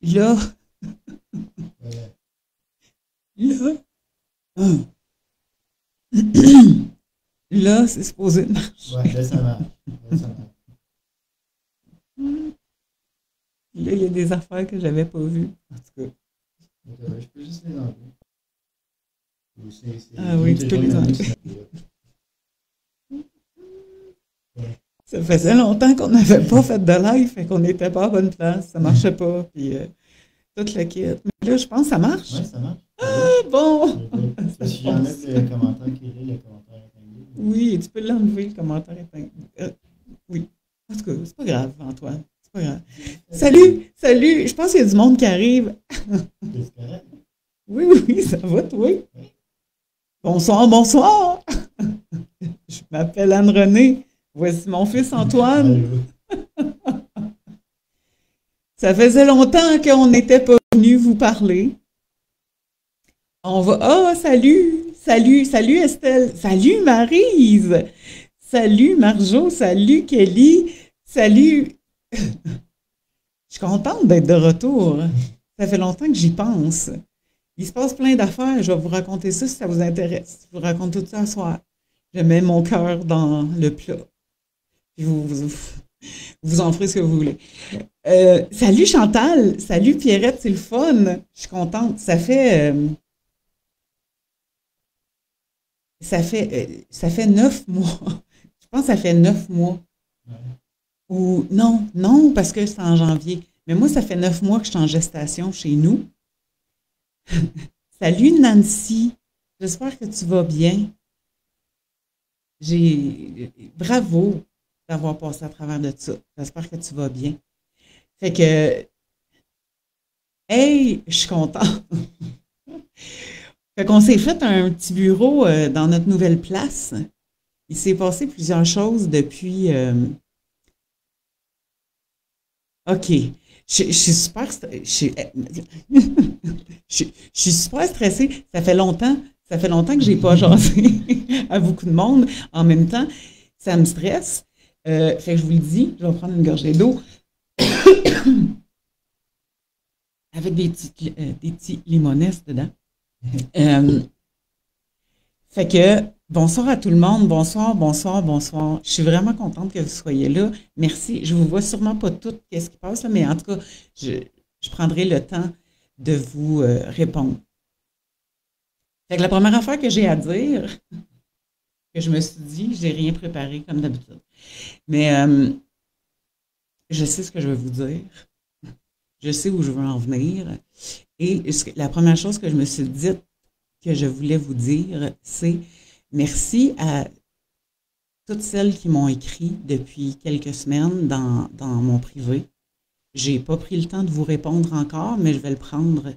Là, Voilà. là, hum, là, c'est supposé marcher. Ouais, là, ça marche. Là, ça marche. Là, il y a des affaires que j'avais pas vues. En tout cas, Donc, je peux juste les enlever. Ou c'est ah lui oui, tu peux toujours le les même enlever. scénario. Ouais. Ça faisait longtemps qu'on n'avait pas fait de live, fait qu'on n'était pas à bonne place, ça marchait pas, puis tout le kit. Mais là, je pense que ça marche. Ouais, ça marche. Allô? Ah, bon, Si ça j'enlève le fonctionne. commentaire qui est là, le commentaire épinglé. Oui, tu peux l'enlever, le commentaire épinglé. Oui. En tout cas, c'est pas grave, Antoine. C'est pas grave. C'est juste Salut, salut. Je pense qu'il y a du monde qui arrive. c'est correct. Oui, oui, ça va, toi? Oui. Bonsoir, bonsoir. Je m'appelle Anne-Renée. Voici mon fils Antoine. Allô? Ça faisait longtemps qu'on n'était pas venu vous parler. On va. Oh, salut! Salut, salut Estelle! Salut Maryse! Salut Marjo! Salut Kelly! Salut! Je suis contente d'être de retour. Ça fait longtemps que j'y pense. Il se passe plein d'affaires. Je vais vous raconter ça si ça vous intéresse. Je vous raconte tout ça ce soir. Je mets mon cœur dans le plat. Puis vous en ferez ce que vous voulez. Salut Chantal! Salut Pierrette, c'est le fun! Je suis contente. Ça fait 9 mois. Je pense que ça fait 9 mois. Ouais. Ou non, non, parce que c'est en janvier. Mais moi, ça fait 9 mois que je suis en gestation chez nous. Salut Nancy. J'espère que tu vas bien. Bravo d'avoir passé à travers de ça. J'espère que tu vas bien. Fait que, hey, je suis contente. Fait qu'on s'est fait un petit bureau dans notre nouvelle place. Il s'est passé plusieurs choses depuis. OK. Je suis super. Je suis super stressée. Ça fait longtemps que j'ai pas jasé à beaucoup de monde. En même temps, ça me stresse. Fait que je vous le dis, je vais prendre une gorgée d'eau avec des petits limonesses dedans. Euh, Fait que, bonsoir à tout le monde. Bonsoir, bonsoir, bonsoir. Je suis vraiment contente que vous soyez là. Merci. Je vous vois sûrement pas toutes qu'est-ce qui passe, là, mais en tout cas, je prendrai le temps de vous répondre. Fait que la première affaire que j'ai à dire, que je me suis dit, j'ai rien préparé comme d'habitude. Mais je sais ce que je vais vous dire. Je sais où je veux en venir. Et la première chose que je me suis dit, que je voulais vous dire, c'est merci à toutes celles qui m'ont écrit depuis quelques semaines dans mon privé. J'ai pas pris le temps de vous répondre encore, mais je vais le prendre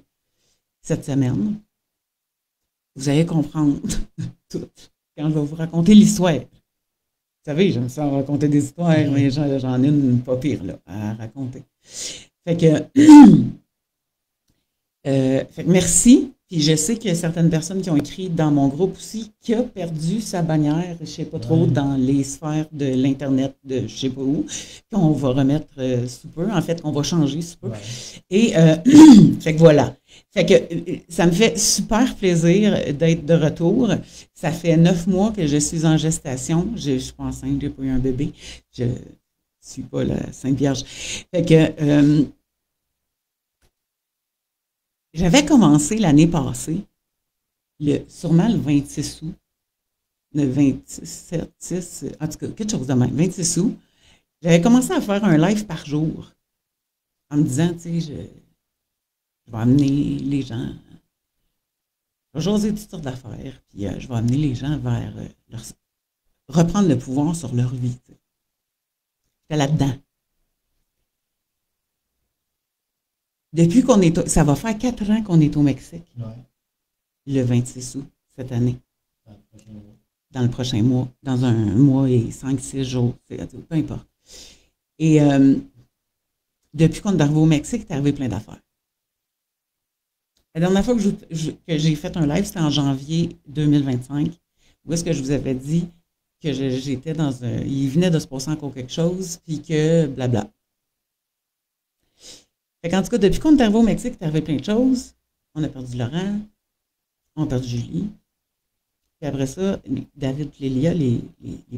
cette semaine. Vous allez comprendre tout quand je vais vous raconter l'histoire. Vous savez, j'aime ça raconter des histoires, mais j'en ai une pas pire là, à raconter. Fait que, fait que merci. Puis je sais qu'il y a certaines personnes qui ont écrit dans mon groupe aussi qui a perdu sa bannière, je sais pas trop, Ouais. dans les sphères de l'Internet de je sais pas où, qu'on va remettre sous peu, en fait, qu'on va changer sous peu. Ouais. Et fait que voilà. Fait que ça me fait super plaisir d'être de retour. Ça fait 9 mois que je suis en gestation. Je suis pas enceinte, j'ai pas eu un bébé. Je suis pas la Sainte Vierge. Fait que j'avais commencé l'année passée, sûrement le 26 août, le 27, 6, en tout cas, quelque chose de même, 26 août. J'avais commencé à faire un live par jour en me disant, tu sais, je vais amener les gens, je vais jaser toutes sortes d'affaires, puis je vais amener les gens vers reprendre le pouvoir sur leur vie. J'étais là-dedans. Depuis ça va faire 4 ans qu'on est au Mexique, Ouais. le 26 août cette année. Dans le prochain mois. Dans le prochain mois, dans un mois et 5, 6 jours, peu importe. Et depuis qu'on est arrivé au Mexique, c'est arrivé plein d'affaires. La dernière fois que j'ai fait un live, c'était en janvier 2025, où est-ce que je vous avais dit que j'étais dans il venait de se passer encore quelque chose, puis que blabla. Fait qu'en tout cas, depuis qu'on est arrivé au Mexique, c'est arrivé plein de choses. On a perdu Laurent, on a perdu Julie. Puis après ça, David et Lélia,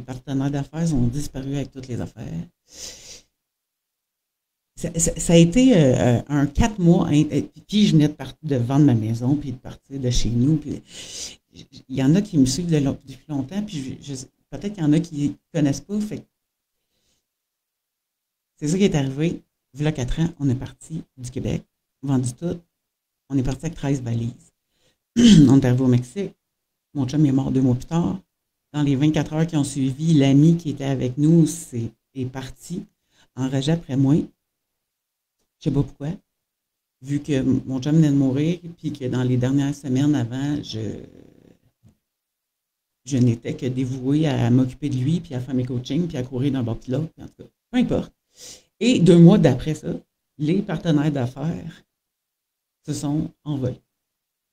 partenaires d'affaires, ont disparu avec toutes les affaires. Ça a été un 4 mois, puis je venais de vendre ma maison, puis de partir de chez nous. Puis, il y en a qui me suivent depuis longtemps, puis peut-être qu'il y en a qui ne connaissent pas. Fait c'est ça qui est arrivé. Il y a 4 ans, on est parti du Québec, vendu tout. On est parti avec 13 valises. On est arrivé au Mexique. Mon chum est mort 2 mois plus tard. Dans les 24 heures qui ont suivi, l'ami qui était avec nous est parti, enragé après moi. Je ne sais pas pourquoi. Vu que mon chum venait de mourir, puis que dans les dernières semaines avant, je n'étais que dévouée à m'occuper de lui, puis à faire mes coachings, puis à courir d'un bord de l'autre, en tout cas, peu importe. Et 2 mois d'après ça, les partenaires d'affaires se sont envolés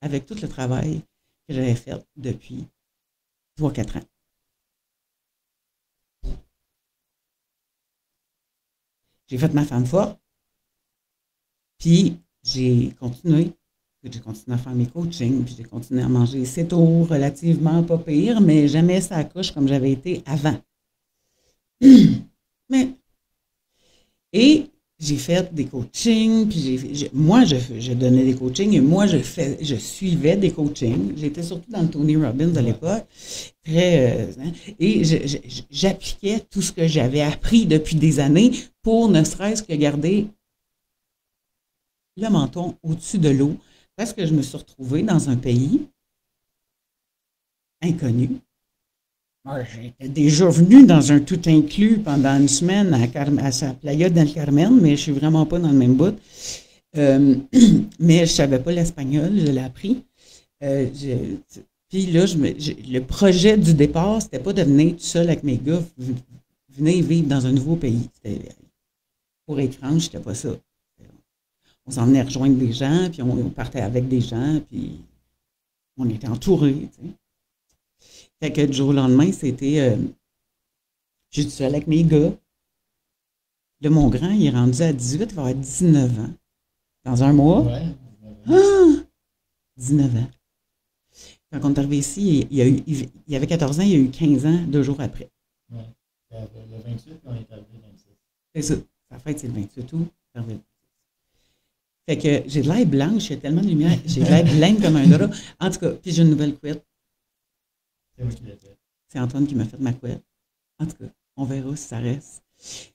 avec tout le travail que j'avais fait depuis 3-4 ans. J'ai fait ma femme forte, puis j'ai continué à faire mes coachings, puis j'ai continué à manger céto relativement pas pire, mais jamais ça couche comme j'avais été avant. Et j'ai fait des coachings, puis moi, je donnais des coachings et moi, je suivais des coachings. J'étais surtout dans le Tony Robbins à l'époque. Et j'appliquais tout ce que j'avais appris depuis des années pour ne serait-ce que garder le menton au-dessus de l'eau, parce que je me suis retrouvée dans un pays inconnu. J'étais déjà venue dans un tout inclus pendant une semaine à sa Playa del Carmen, mais je suis vraiment pas dans le même bout. Mais je savais pas l'espagnol, je l'ai appris. Puis là, le projet du départ, c'était pas de venir tout seul avec mes gars, venir vivre dans un nouveau pays. Pour être franche, c'était pas ça. On s'en venait rejoindre des gens, puis on partait avec des gens, puis on était entourés, tu sais. Fait que du jour au lendemain, c'était... je suis seule avec mes gars. Là, mon grand, il est rendu à 18, il va avoir 19 ans. Dans un mois. Ouais. 19 ans. Quand on est arrivé ici, il y avait 14 ans, il y a eu 15 ans, 2 jours après. Ouais. Le 28, on est arrivé le 26. C'est ça. Sa fête, c'est le 28 août. Fait que j'ai de l'air blanche, il y a tellement de lumière. J'ai de l'air blême comme un drap. En tout cas, puis j'ai une nouvelle couette. C'est moi qui l'ai fait. C'est Antoine qui m'a fait ma couette. En tout cas, on verra si ça reste.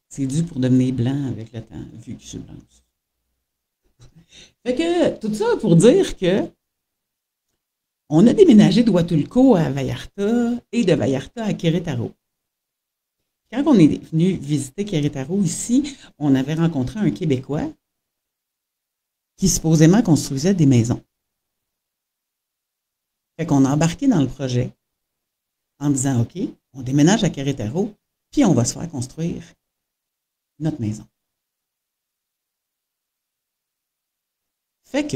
C'est dû pour devenir blanc avec le temps, vu que je suis blanche. Fait que, tout ça pour dire que on a déménagé de Huatulco à Vallarta et de Vallarta à Querétaro. Quand on est venu visiter Querétaro ici, on avait rencontré un Québécois qui supposément construisait des maisons. Fait qu'on a embarqué dans le projet en disant, OK, on déménage à Querétaro, puis on va se faire construire notre maison. Fait que,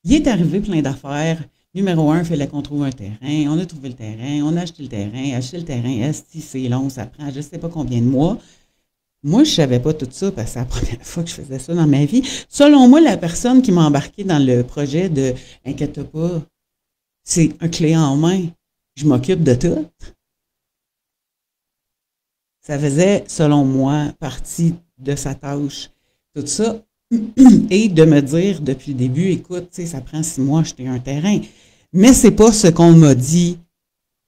il est arrivé plein d'affaires. Numéro 1, il fallait qu'on trouve un terrain. On a trouvé le terrain, on a acheté le terrain. Acheter le terrain, esti, c'est long, ça prend je ne sais pas combien de mois. Moi, je ne savais pas tout ça parce que c'est la première fois que je faisais ça dans ma vie. Selon moi, la personne qui m'a embarqué dans le projet de « Inquiète pas, c'est un clé en main, je m'occupe de tout », ça faisait, selon moi, partie de sa tâche. Tout ça, et de me dire depuis le début, écoute, tu sais, ça prend 6 mois acheter un terrain. Mais c'est pas ce qu'on m'a dit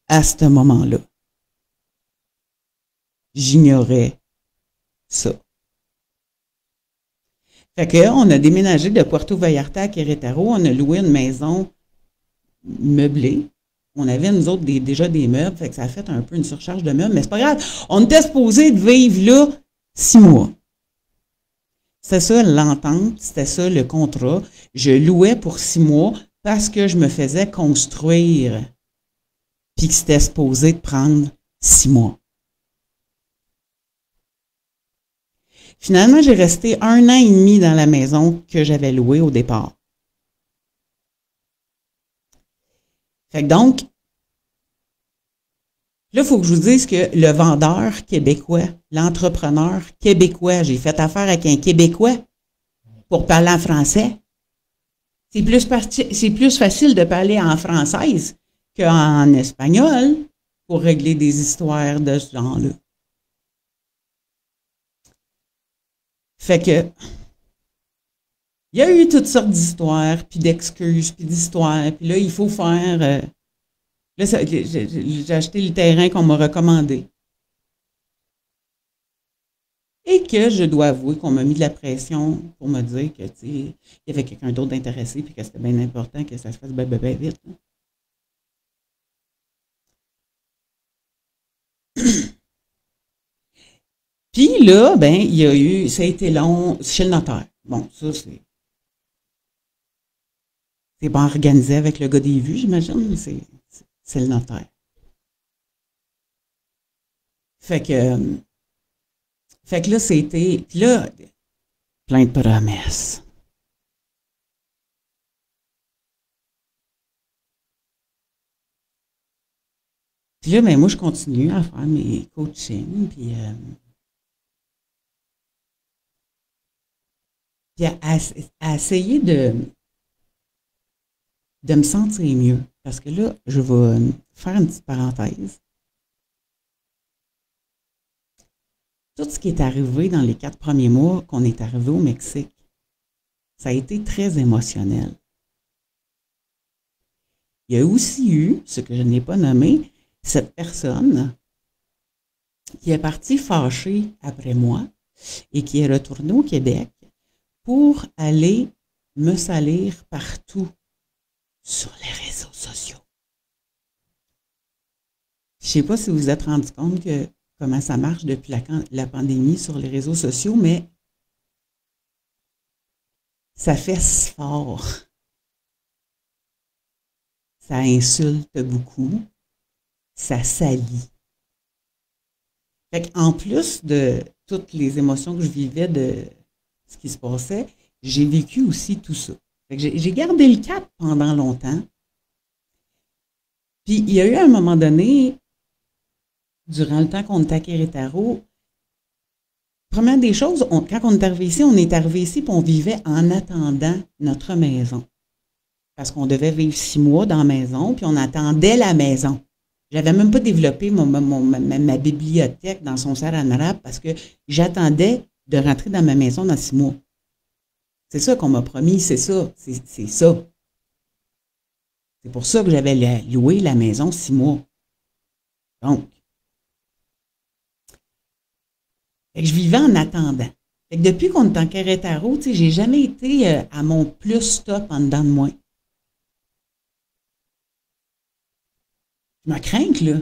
à ce moment-là. J'ignorais ça. Fait que, on a déménagé de Puerto Vallarta à Querétaro, on a loué une maison meublée. On avait, nous autres, déjà des meubles, fait que ça a fait un peu une surcharge de meubles, mais c'est pas grave. On était supposé de vivre là 6 mois. C'était ça l'entente, c'était ça le contrat. Je louais pour 6 mois parce que je me faisais construire, puis que c'était supposé de prendre 6 mois. Finalement, j'ai resté 1 an et demi dans la maison que j'avais louée au départ. Fait que donc, là, il faut que je vous dise que le vendeur québécois, l'entrepreneur québécois, j'ai fait affaire avec un Québécois. pour parler en français. C'est plus facile de parler en française qu'en espagnol pour régler des histoires de ce genre-là. Fait que, il y a eu toutes sortes d'histoires, puis d'excuses, puis d'histoires, puis là, il faut faire... là, j'ai acheté le terrain qu'on m'a recommandé. Et que je dois avouer qu'on m'a mis de la pression pour me dire que, tu sais, il y avait quelqu'un d'autre d'intéressé, puis que c'était bien important que ça se fasse bien vite. Puis là, ben, il y a eu, ça a été long chez le notaire. Bon, ça, c'est pas organisé avec le gars des vues, j'imagine, mais c'est le notaire. Fait que là, c'était, puis là, plein de promesses. Puis là, ben, moi, je continue à faire mes coachings, puis à essayer de me sentir mieux. Parce que là, je vais faire une petite parenthèse. Tout ce qui est arrivé dans les 4 premiers mois qu'on est arrivé au Mexique, ça a été très émotionnel. Il y a aussi eu, ce que je n'ai pas nommé, cette personne qui est partie fâchée après moi et qui est retournée au Québec pour aller me salir partout sur les réseaux sociaux. Je ne sais pas si vous vous êtes rendu compte que comment ça marche depuis la pandémie sur les réseaux sociaux, mais ça fesse fort. Ça insulte beaucoup. Ça salit. Fait qu'en plus de toutes les émotions que je vivais de ce qui se passait, j'ai vécu aussi tout ça. Fait que j'ai gardé le cap pendant longtemps. Puis il y a eu un moment donné, durant le temps qu'on était à Querétaro, première des choses, quand on est arrivé ici, puis on vivait en attendant notre maison. Parce qu'on devait vivre 6 mois dans la maison, puis on attendait la maison. J'avais même pas développé ma bibliothèque dans son serre en arabe parce que j'attendais de rentrer dans ma maison dans 6 mois. C'est ça qu'on m'a promis, c'est ça. C'est ça. C'est pour ça que j'avais loué la maison 6 mois. Donc, fait que je vivais en attendant. Fait que depuis qu'on est en Querétaro, tu sais, j'ai jamais été à mon plus top en dedans de moi. Je me crains, là.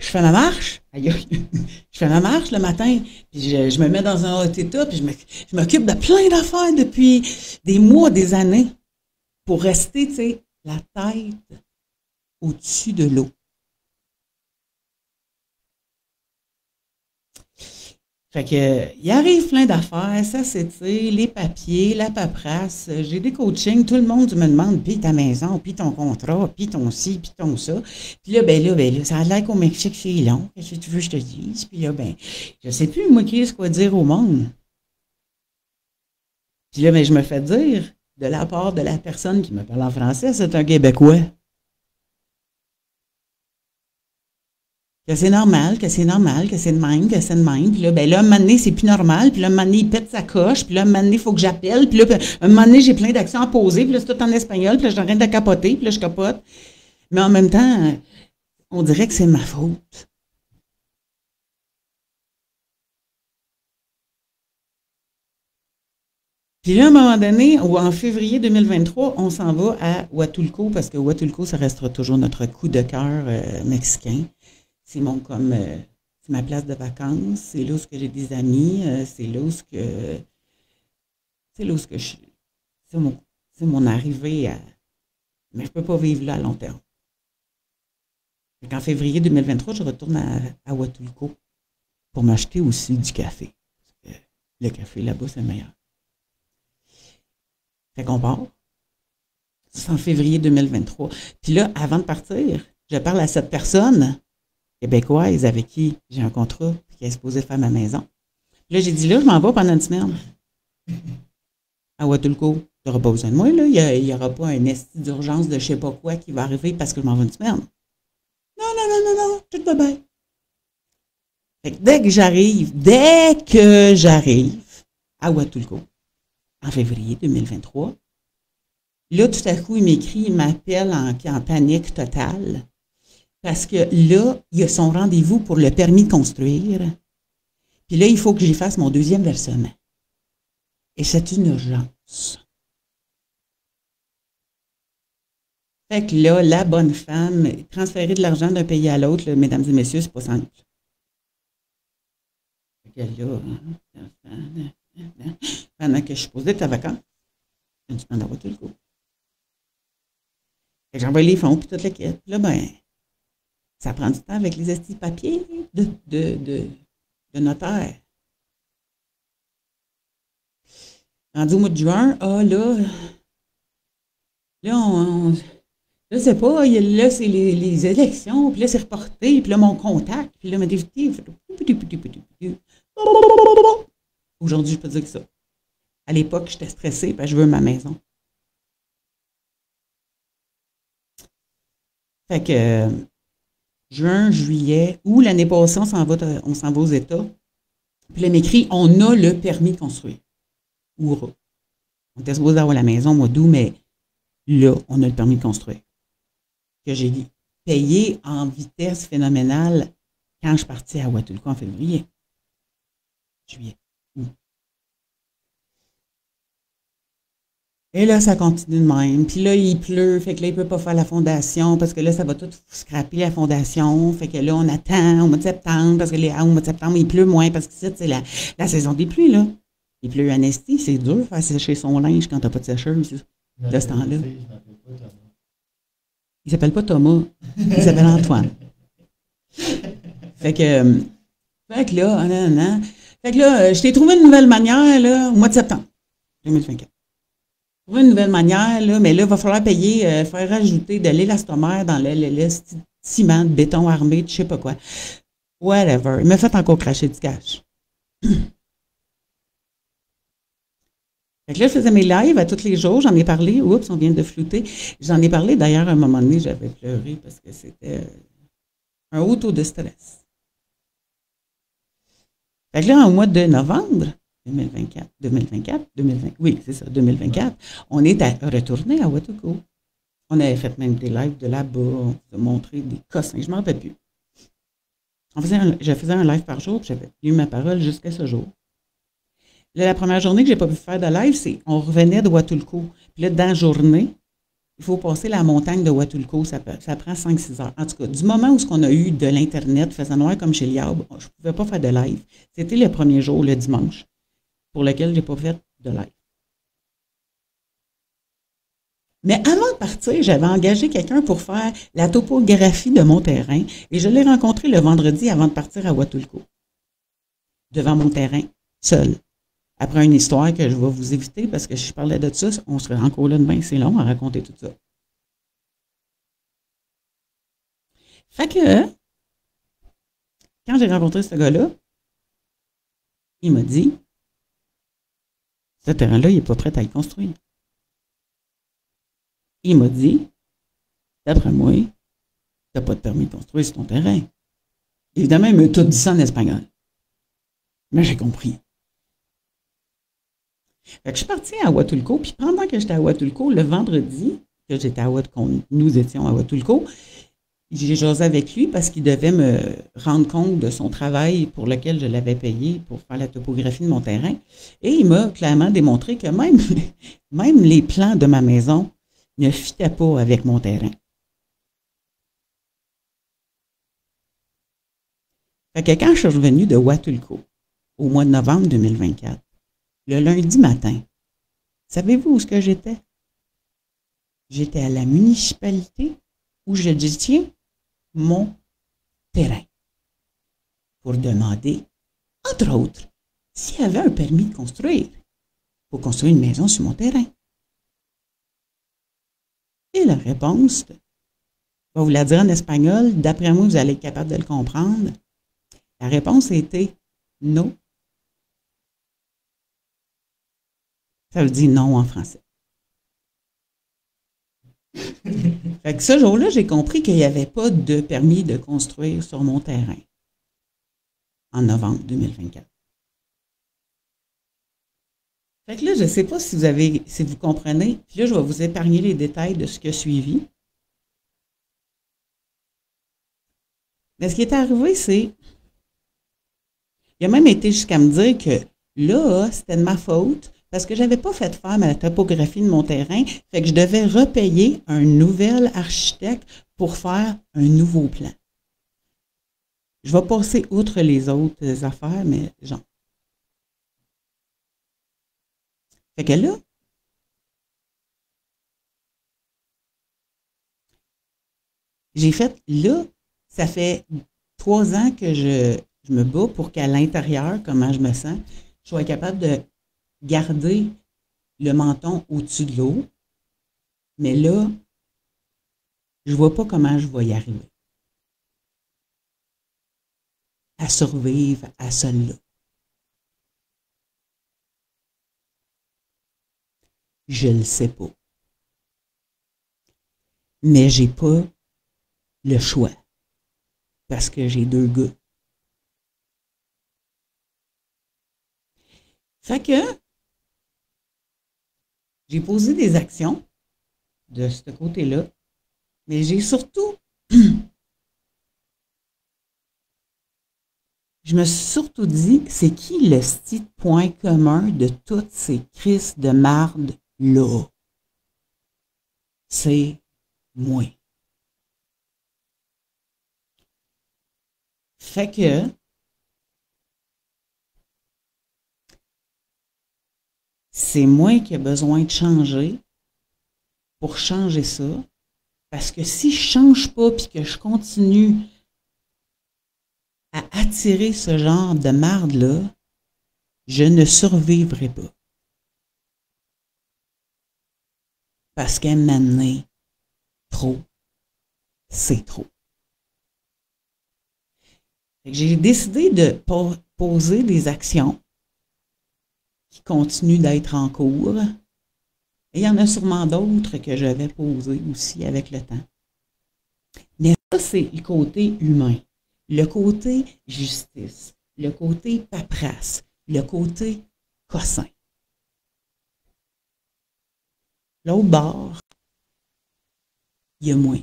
Je fais ma marche. Aïe, je fais ma marche le matin, puis je me mets dans un haut état, puis je m'occupe de plein d'affaires depuis des mois, des années, pour rester, tu sais, la tête au-dessus de l'eau. Fait que, il arrive plein d'affaires, ça s'étire, les papiers, la paperasse, j'ai des coachings, tout le monde me demande, puis ta maison, puis ton contrat, puis ton ci, puis ton ça. Puis là, ben là, ça a l'air qu'au Mexique, c'est long, qu'est-ce que tu veux que je te dise? Puis là, ben, je sais plus, moi, qui est ce quoi dire au monde. Puis là, ben, je me fais dire, de la part de la personne qui me parle en français, c'est un Québécois. Que c'est normal, que c'est normal, que c'est de même, que c'est de même. Puis là, ben là, un moment donné, c'est plus normal. Puis là, un moment donné, il pète sa coche. Puis là, un moment donné, il faut que j'appelle. Puis là, un moment donné, j'ai plein d'actions à poser. Puis là, c'est tout en espagnol. Puis là, je suis en train de capoter. Puis là, je capote. Mais en même temps, on dirait que c'est ma faute. Puis là, à un moment donné, en février 2023, on s'en va à Huatulco, parce que Huatulco, ça restera toujours notre coup de cœur mexicain. C'est c'est ma place de vacances, c'est là où j'ai des amis, c'est là où c'est mon arrivée à, mais je peux pas vivre là à long terme. Donc, en février 2023, je retourne à Huatulco pour m'acheter aussi du café. Parce que le café là-bas, c'est le meilleur. Fait qu'on part. C'est en février 2023. Puis là, avant de partir, je parle à cette personne québécoise avec qui j'ai un contrat qui est supposé faire ma maison. Puis là, j'ai dit, là, je m'en vais pendant une semaine. à Huatulco. Tu n'auras pas besoin de moi, là. Il n'y aura pas un esti d'urgence de je sais pas quoi qui va arriver parce que je m'en vais une semaine. Non, non, non, non, non, tout va bien. Fait que dès que j'arrive à Huatulco, en février 2023, là, tout à coup, il m'écrit, il m'appelle en panique totale. Parce que là, il a son rendez-vous pour le permis de construire. Puis là, il faut que j'y fasse mon deuxième versement. Et c'est une urgence. Fait que là, la bonne femme, transférer de l'argent d'un pays à l'autre, là, mesdames et messieurs, c'est pas simple. Fait que là, pendant que je suis posée de vacances, je me suis dans tout le coup. Fait que j'envoie les fonds, puis toute la quête. Puis là, ben, ça prend du temps avec les estis papiers de notaire. Rendu au mois de juin, là, je sais pas, là, c'est les élections, puis là, c'est reporté, puis là, mon contact, puis là, ma député, aujourd'hui, je peux dire que ça. À l'époque, j'étais stressée, parce que je veux ma maison. Fait que, juin, juillet, ou l'année passée, on s'en va aux États. Puis là, il m'écrit, on a le permis de construire. Oura. On était supposé avoir la maison au mois d'août, mais là, on a le permis de construire. Que j'ai payé en vitesse phénoménale quand je suis partie à Huatulco en février. Juillet. Et là, ça continue de même. Puis là, il pleut, fait que là, il ne peut pas faire la fondation parce que là, ça va tout scraper la fondation. Fait que là, on attend au mois de septembre parce que au mois de septembre, il pleut moins parce que c'est la saison des pluies, là. Il pleut à Nesty, c'est dur de faire sécher son linge quand tu n'as pas de sécheuse de ce temps-là. Il s'appelle pas Thomas, il s'appelle Antoine. Fait que là, je t'ai trouvé une nouvelle manière, là, au mois de septembre 2024. Trouvé une nouvelle manière, là, mais là, il va falloir payer, faire rajouter de l'élastomère dans le ciment, de béton armé, de je sais pas quoi. Whatever. Il m'a fait encore cracher du cash. Fait que là, je faisais mes lives à tous les jours, j'en ai parlé. Oups, on vient de flouter. J'en ai parlé d'ailleurs à un moment donné, j'avais pleuré parce que c'était un haut taux de stress. Fait que là, au mois de novembre 2020, oui, c'est ça, 2024, on est retourné à Huatulco. On avait fait même des lives de là-bas, on s'est montré des cossins, je m'en rappelle plus. Je faisais un live par jour, puis j'avais lu ma parole jusqu'à ce jour. Là, la première journée que j'ai pas pu faire de live, c'est on revenait de Huatulco. Puis là, dans la journée, il faut passer la montagne de Huatulco. Ça prend 5-6 heures. En tout cas, du moment où on a eu de l'Internet, faisant noir comme chez Liab, je ne pouvais pas faire de live. C'était le premier jour, le dimanche, pour lequel je n'ai pas fait de live. Mais avant de partir, j'avais engagé quelqu'un pour faire la topographie de mon terrain et je l'ai rencontré le vendredi avant de partir à Huatulco. Devant mon terrain, seul. Après une histoire que je vais vous éviter parce que si je parlais de ça, on serait encore là demain, c'est long à raconter tout ça. Fait que, quand j'ai rencontré ce gars-là, il m'a dit, ce terrain-là, il n'est pas prêt à le construire. Il m'a dit, d'après moi, tu n'as pas de permis de construire sur ton terrain. Évidemment, il m'a tout dit ça en espagnol. Mais j'ai compris. Fait que je suis partie à Huatulco, puis pendant que j'étais à Huatulco, le vendredi, que j'étais à Huatulco, nous étions à Huatulco, j'ai jasé avec lui parce qu'il devait me rendre compte de son travail pour lequel je l'avais payé pour faire la topographie de mon terrain. Et il m'a clairement démontré que même les plans de ma maison ne fitaient pas avec mon terrain. Fait que quand je suis revenue de Huatulco, au mois de novembre 2024, le lundi matin, savez-vous où est-ce que j'étais? J'étais à la municipalité où je détiens mon terrain pour demander, entre autres, s'il y avait un permis de construire pour construire une maison sur mon terrain. Et la réponse, je vais vous la dire en espagnol, d'après moi, vous allez être capable de le comprendre. La réponse était non. Ça veut dire non en français. Fait que ce jour-là, j'ai compris qu'il n'y avait pas de permis de construire sur mon terrain en novembre 2024. Fait que là, je ne sais pas si vous comprenez. Puis là, je vais vous épargner les détails de ce qui a suivi. Mais ce qui est arrivé, c'est, il a même été jusqu'à me dire que là, c'était de ma faute parce que je n'avais pas fait faire ma topographie de mon terrain. Fait que je devais repayer un nouvel architecte pour faire un nouveau plan. Je vais passer outre les autres affaires, mais genre. Fait que là, j'ai fait, là, ça fait 3 ans que je me bats pour qu'à l'intérieur, comment je me sens, je sois capable de garder le menton au-dessus de l'eau. Mais là, je ne vois pas comment je vais y arriver. À survivre à celle-là. Je ne le sais pas. Mais j'ai pas le choix. Parce que j'ai 2 gars. Fait que j'ai posé des actions de ce côté-là, mais j'ai surtout, je me suis surtout dit, c'est qui le style point commun de toutes ces crises de marde-là? C'est moi. Fait que c'est moi qui ai besoin de changer pour changer ça. Parce que si je ne change pas et que je continue à attirer ce genre de marde-là, je ne survivrai pas. Parce qu'à un moment donné, trop, c'est trop. J'ai décidé de poser des actions qui continuent d'être en cours. Et il y en a sûrement d'autres que je vais poser aussi avec le temps. Mais ça, c'est le côté humain. Le côté justice. Le côté paperasse. Le côté cossin. L'autre bord, il y a moins.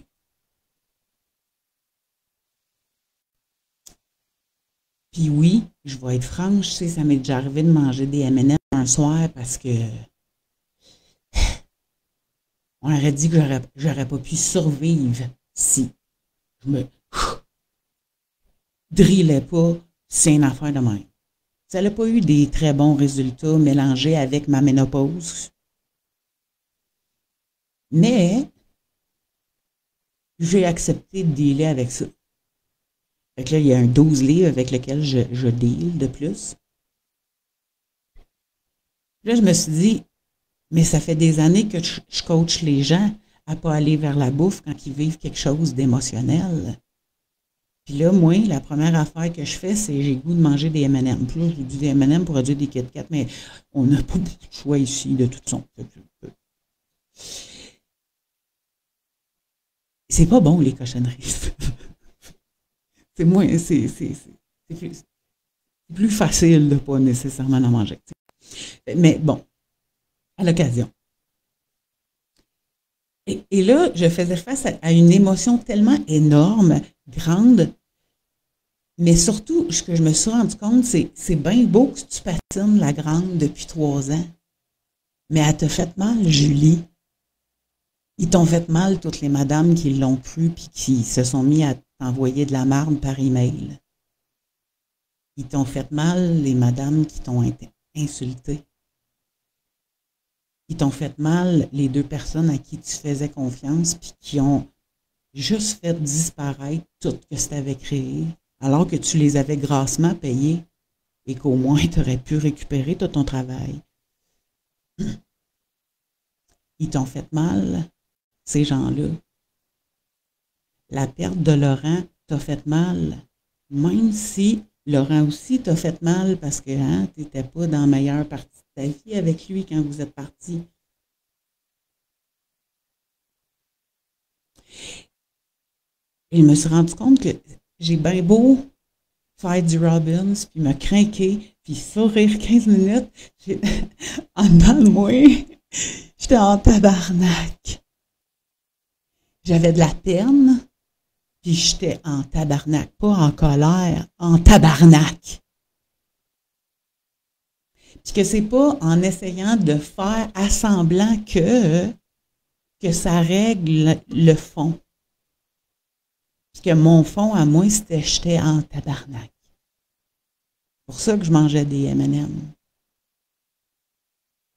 Puis oui, je vais être franche, ça m'est déjà arrivé de manger des M&M un soir parce que on aurait dit que j'aurais pas pu survivre si je me drillais pas, c'est une affaire de même. Ça n'a pas eu des très bons résultats mélangés avec ma ménopause. Mais j'ai accepté de dealer avec ça. Fait que là, il y a un 12 livres avec lequel je deal de plus. Là, je me suis dit, mais ça fait des années que je coach les gens à ne pas aller vers la bouffe quand ils vivent quelque chose d'émotionnel. Puis là, moi, la première affaire que je fais, c'est j'ai le goût de manger des M&M. Puis là, j'ai du des M&M pour produire des Kit Kat, mais on n'a pas beaucoup de choix ici de toute façon. C'est pas bon, les cochonneries. C'est moins, c'est plus facile de ne pas nécessairement en manger. Mais bon, à l'occasion. Et là, je faisais face à une émotion tellement énorme, grande, mais surtout, ce que je me suis rendu compte, c'est bien beau que tu patines la grande depuis 3 ans, mais elle t'a fait mal, Julie. Ils t'ont fait mal, toutes les madames qui l'ont cru puis qui se sont mis à t'envoyer de la marde par email. Ils t'ont fait mal, les madames qui t'ont insulté. Ils t'ont fait mal, les 2 personnes à qui tu faisais confiance puis qui ont juste fait disparaître tout ce que tu avais créé, alors que tu les avais grassement payés et qu'au moins tu aurais pu récupérer tout ton travail. Ils t'ont fait mal, ces gens-là. La perte de Laurent t'a fait mal, même si Laurent aussi t'a fait mal parce que hein, tu n'étais pas dans la meilleure partie de ta vie avec lui quand vous êtes partis. Et je me suis rendu compte que j'ai bien beau faire du Robbins, puis me craquer, puis sourire 15 minutes, en dedans de moi, j'étais en tabarnak. J'avais de la peine, puis j'étais en tabarnak, pas en colère, en tabarnak. Puis que c'est pas en essayant de faire à semblant que ça règle le fond. Puis que mon fond à moi, c'était j'étais en tabarnak. C'est pour ça que je mangeais des M&M.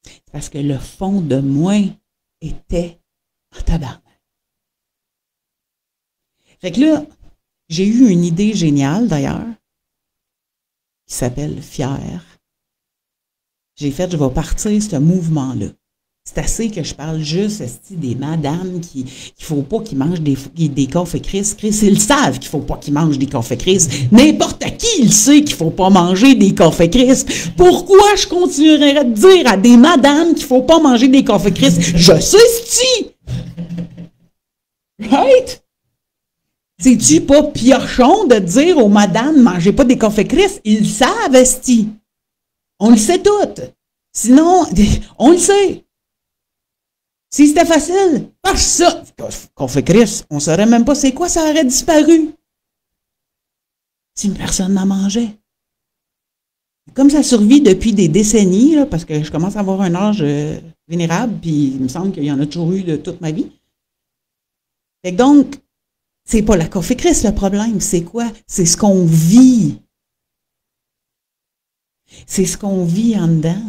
C'est parce que le fond de moi était en tabarnak. Fait que là, j'ai eu une idée géniale d'ailleurs, qui s'appelle Fier. J'ai fait, je vais partir ce mouvement-là. C'est assez que je parle juste des madames qu'il ne faut pas qu'ils mangent des cafés Chris. Chris, ils savent qu'il ne faut pas qu'ils mangent des cafés Chris. N'importe qui il sait qu'il ne faut pas manger des cafés Chris. Pourquoi je continuerais de dire à des madames qu'il ne faut pas manger des cafés Chris? Je sais c'ti! Right? C'est-tu pas piochon de dire aux madames mangez pas des cafés Chris? Ils savent, esti. On le sait toutes. Sinon, on le sait. Si c'était facile, parce ça, café Chris, on ne saurait même pas c'est quoi, ça aurait disparu. Si une personne n'en mangeait. Comme ça survit depuis des décennies, là, parce que je commence à avoir un âge vénérable, puis il me semble qu'il y en a toujours eu de toute ma vie. Fait que donc, c'est pas la café Chris le problème, c'est quoi? C'est ce qu'on vit. C'est ce qu'on vit en dedans.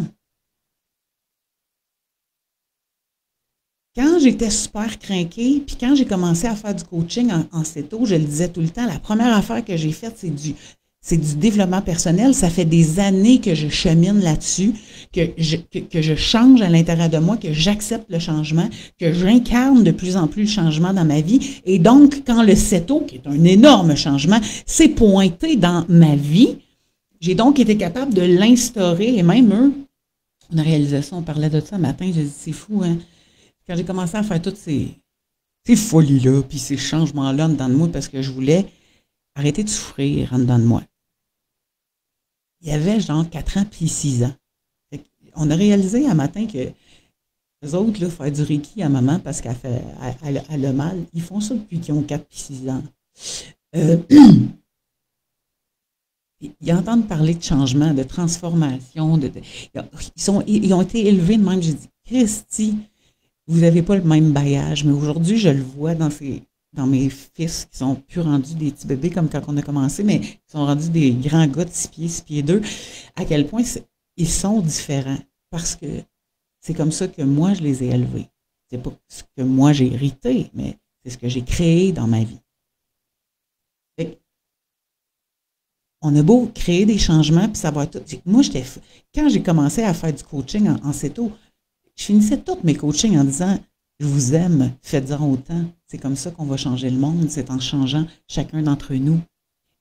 Quand j'étais super crinquée, puis quand j'ai commencé à faire du coaching en CETO, je le disais tout le temps, la première affaire que j'ai faite, c'est du développement personnel. Ça fait des années que je chemine là-dessus, que je change à l'intérieur de moi, que j'accepte le changement, que j'incarne de plus en plus le changement dans ma vie. Et donc, quand le CETO, qui est un énorme changement, s'est pointé dans ma vie, j'ai donc été capable de l'instaurer. Et même eux, on a réalisé ça, on parlait de ça ce matin, j'ai dit, c'est fou, hein? Quand j'ai commencé à faire toutes ces folies-là, puis ces changements-là en dedans de moi, parce que je voulais arrêter de souffrir en dedans de moi. Il y avait genre 4 ans puis 6 ans. On a réalisé un matin que les autres, là, faire du Reiki à maman parce qu'elle a mal, ils font ça depuis qu'ils ont 4 puis 6 ans. Ils entendent parler de changement, de transformation. Ils ont été élevés de même. J'ai dit, Christy, vous n'avez pas le même bagage, mais aujourd'hui, je le vois dans mes fils qui sont plus rendus des petits bébés comme quand on a commencé, mais qui sont rendus des grands gars de 6 pieds 2, à quel point ils sont différents. Parce que c'est comme ça que moi, je les ai élevés. C'est pas ce que moi, j'ai hérité, mais c'est ce que j'ai créé dans ma vie. On a beau créer des changements, puis savoir tout. Moi, quand j'ai commencé à faire du coaching en CETO, je finissais tous mes coachings en disant « Je vous aime, faites-en autant. C'est comme ça qu'on va changer le monde, c'est en changeant chacun d'entre nous. »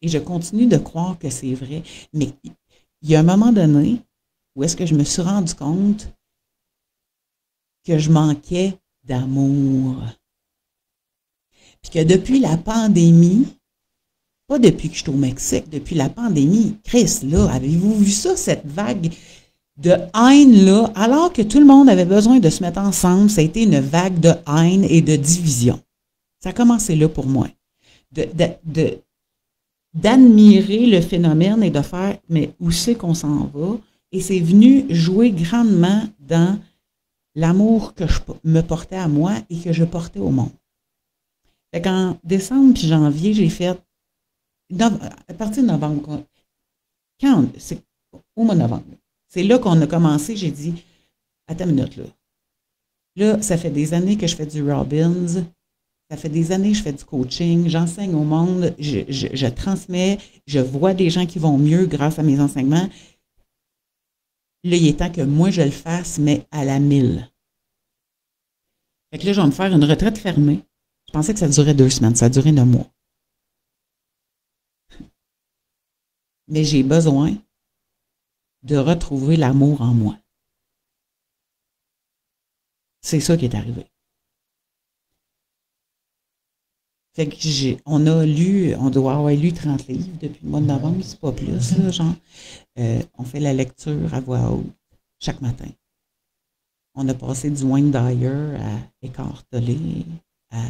Et je continue de croire que c'est vrai. Mais il y a un moment donné où est-ce que je me suis rendu compte que je manquais d'amour. Puis que depuis la pandémie, pas depuis que je suis au Mexique, depuis la pandémie, Chris, là, avez-vous vu ça, cette vague de haine, là, alors que tout le monde avait besoin de se mettre ensemble, ça a été une vague de haine et de division. Ça a commencé là pour moi. D'admirer le phénomène et de faire, mais où c'est qu'on s'en va? Et c'est venu jouer grandement dans l'amour que je me portais à moi et que je portais au monde. Fait qu'en décembre puis janvier, j'ai fait, à partir de novembre, c'est au mois de novembre, c'est là qu'on a commencé, j'ai dit, attends une minute là. Là, ça fait des années que je fais du Robbins, ça fait des années que je fais du coaching, j'enseigne au monde, je transmets, je vois des gens qui vont mieux grâce à mes enseignements. Là, il est temps que moi, je le fasse, mais à la 1000. Fait que là, je vais me faire une retraite fermée. Je pensais que ça durait 2 semaines, ça a duré 9 mois. mais j'ai besoin de retrouver l'amour en moi. C'est ça qui est arrivé. Fait que on doit avoir lu 30 livres depuis le mois de novembre, c'est pas plus, là, genre. On fait la lecture à voix haute chaque matin. On a passé du Wayne Dyer à Eckhart Tolle, à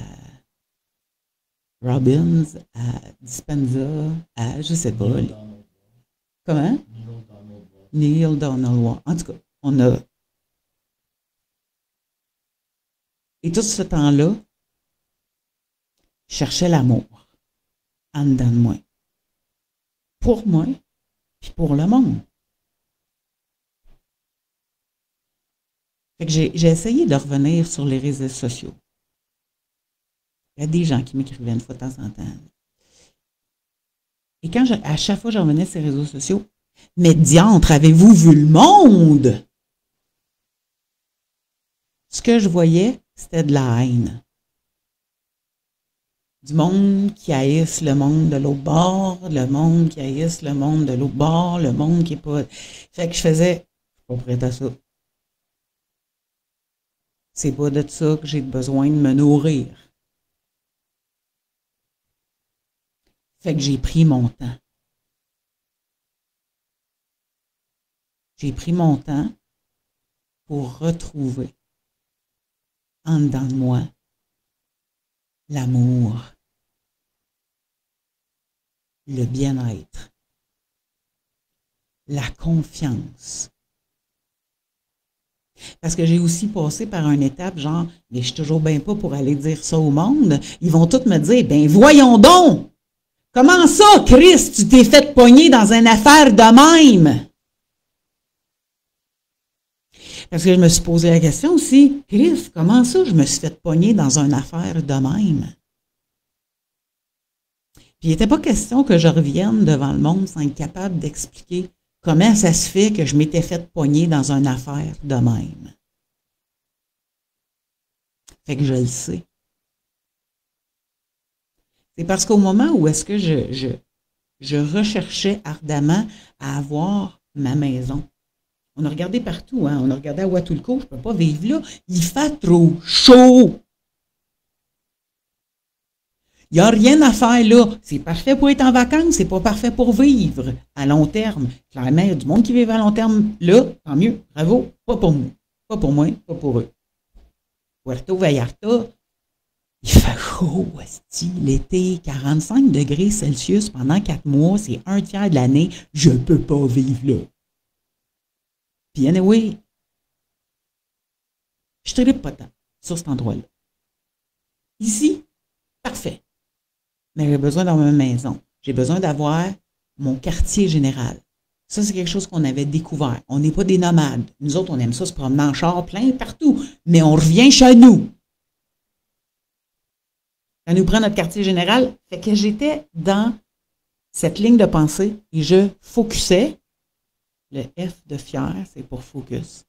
Robbins, à Dispenza, à je sais pas. Comment? Neil Donald Walsh. En tout cas, on a. Et tout ce temps-là, je cherchais l'amour en dedans de moi. Pour moi, puis pour le monde. Fait que j'ai essayé de revenir sur les réseaux sociaux. Il y a des gens qui m'écrivaient une fois de temps en temps. Et à chaque fois que je revenais sur les réseaux sociaux, mais diantre, avez-vous vu le monde? Ce que je voyais, c'était de la haine. Du monde qui haïsse le monde de l'autre bord, le monde qui haïsse le monde de l'autre bord, le monde qui est pas... Fait que je faisais, je suis pas prête à ça. C'est pas de ça que j'ai besoin de me nourrir. Fait que j'ai pris mon temps. J'ai pris mon temps pour retrouver en dedans de moi l'amour, le bien-être, la confiance. Parce que j'ai aussi passé par une étape genre, mais je suis toujours bien pas pour aller dire ça au monde. Ils vont tous me dire, ben voyons donc! Comment ça, Christ, tu t'es fait pogner dans une affaire de même? Parce que je me suis posé la question aussi, Christ, comment ça je me suis fait pogner dans une affaire de même? Puis il n'était pas question que je revienne devant le monde sans être capable d'expliquer comment ça se fait que je m'étais fait pogner dans une affaire de même. Fait que je le sais. C'est parce qu'au moment où est-ce que je recherchais ardemment à avoir ma maison, on a regardé partout, hein? On a regardé à Huatulco, je ne peux pas vivre là. Il fait trop chaud. Il n'y a rien à faire là. C'est parfait pour être en vacances, c'est pas parfait pour vivre à long terme. Clairement, il y a du monde qui vit à long terme là, tant mieux, bravo, pas pour moi. Pas pour moi, pas pour eux. Puerto Vallarta, il fait chaud, l'été, 45 degrés Celsius pendant 4 mois, c'est un tiers de l'année, je peux pas vivre là. Puis anyway, je ne tripe pas tant sur cet endroit-là. Ici, parfait. Mais j'ai besoin d'avoir ma maison. J'ai besoin d'avoir mon quartier général. Ça, c'est quelque chose qu'on avait découvert. On n'est pas des nomades. Nous autres, on aime ça se promener en char plein partout. Mais on revient chez nous. Ça nous prend notre quartier général. Fait que j'étais dans cette ligne de pensée et je focusais. Le F de fier, c'est pour focus.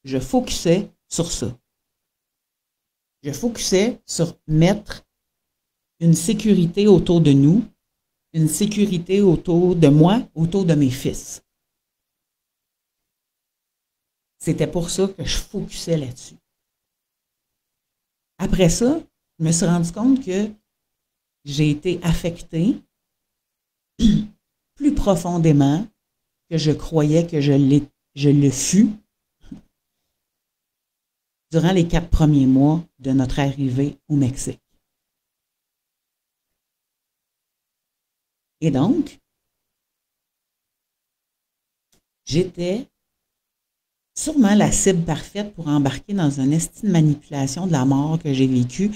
Je focusais sur ça. Je focusais sur mettre une sécurité autour de nous, une sécurité autour de moi, autour de mes fils. C'était pour ça que je focusais là-dessus. Après ça, je me suis rendu compte que j'ai été affectée plus profondément que je croyais que je le fus durant les 4 premiers mois de notre arrivée au Mexique. Et donc, j'étais sûrement la cible parfaite pour embarquer dans une estime de manipulation de la mort que j'ai vécue.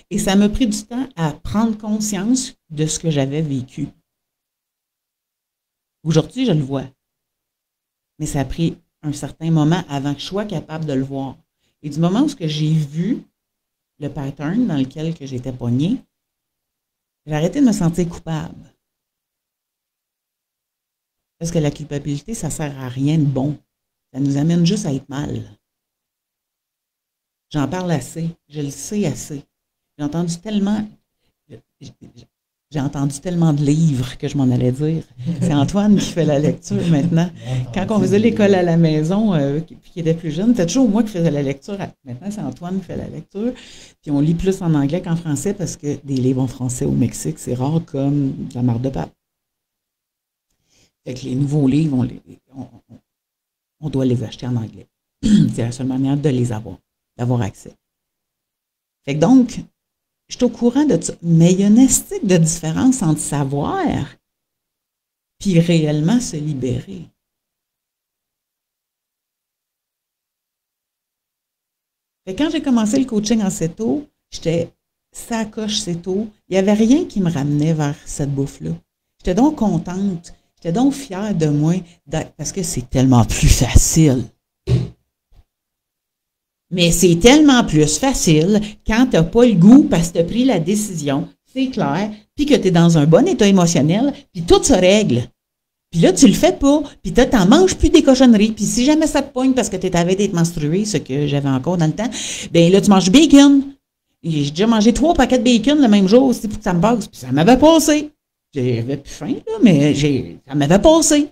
Et ça m'a pris du temps à prendre conscience de ce que j'avais vécu. Aujourd'hui, je le vois. Mais ça a pris un certain moment avant que je sois capable de le voir. Et du moment où j'ai vu le pattern dans lequel j'étais pognée, j'ai arrêté de me sentir coupable. Parce que la culpabilité, ça ne sert à rien de bon. Ça nous amène juste à être mal. J'en parle assez. Je le sais assez. J'ai entendu tellement... J'ai entendu tellement de livres que je m'en allais dire. C'est Antoine qui fait la lecture maintenant. Quand on faisait l'école à la maison, puis qui était plus jeune, c'était toujours moi qui faisais la lecture. Maintenant, c'est Antoine qui fait la lecture. Puis on lit plus en anglais qu'en français parce que des livres en français au Mexique, c'est rare comme de la marde de pape. Fait que les nouveaux livres, on doit les acheter en anglais. C'est la seule manière de les avoir, d'avoir accès. Fait que donc, je suis au courant de ça. Mais il y a une estique de différence entre savoir puis réellement se libérer. Fait que quand j'ai commencé le coaching en CETO, j'étais sacoche CETO. Il n'y avait rien qui me ramenait vers cette bouffe-là. J'étais donc contente. J'étais donc fière de moi parce que c'est tellement plus facile. Mais c'est tellement plus facile quand tu n'as pas le goût parce que tu as pris la décision, c'est clair, puis que tu es dans un bon état émotionnel, puis tout se règle. Puis là, tu le fais pas, puis tu n'en manges plus des cochonneries. Puis si jamais ça te pogne parce que tu avais d'être menstrué, ce que j'avais encore dans le temps, bien là, tu manges du bacon. J'ai déjà mangé 3 paquets de bacon le même jour aussi pour que ça me passe. Puis ça m'avait passé. J'avais plus faim, là, mais ça m'avait passé.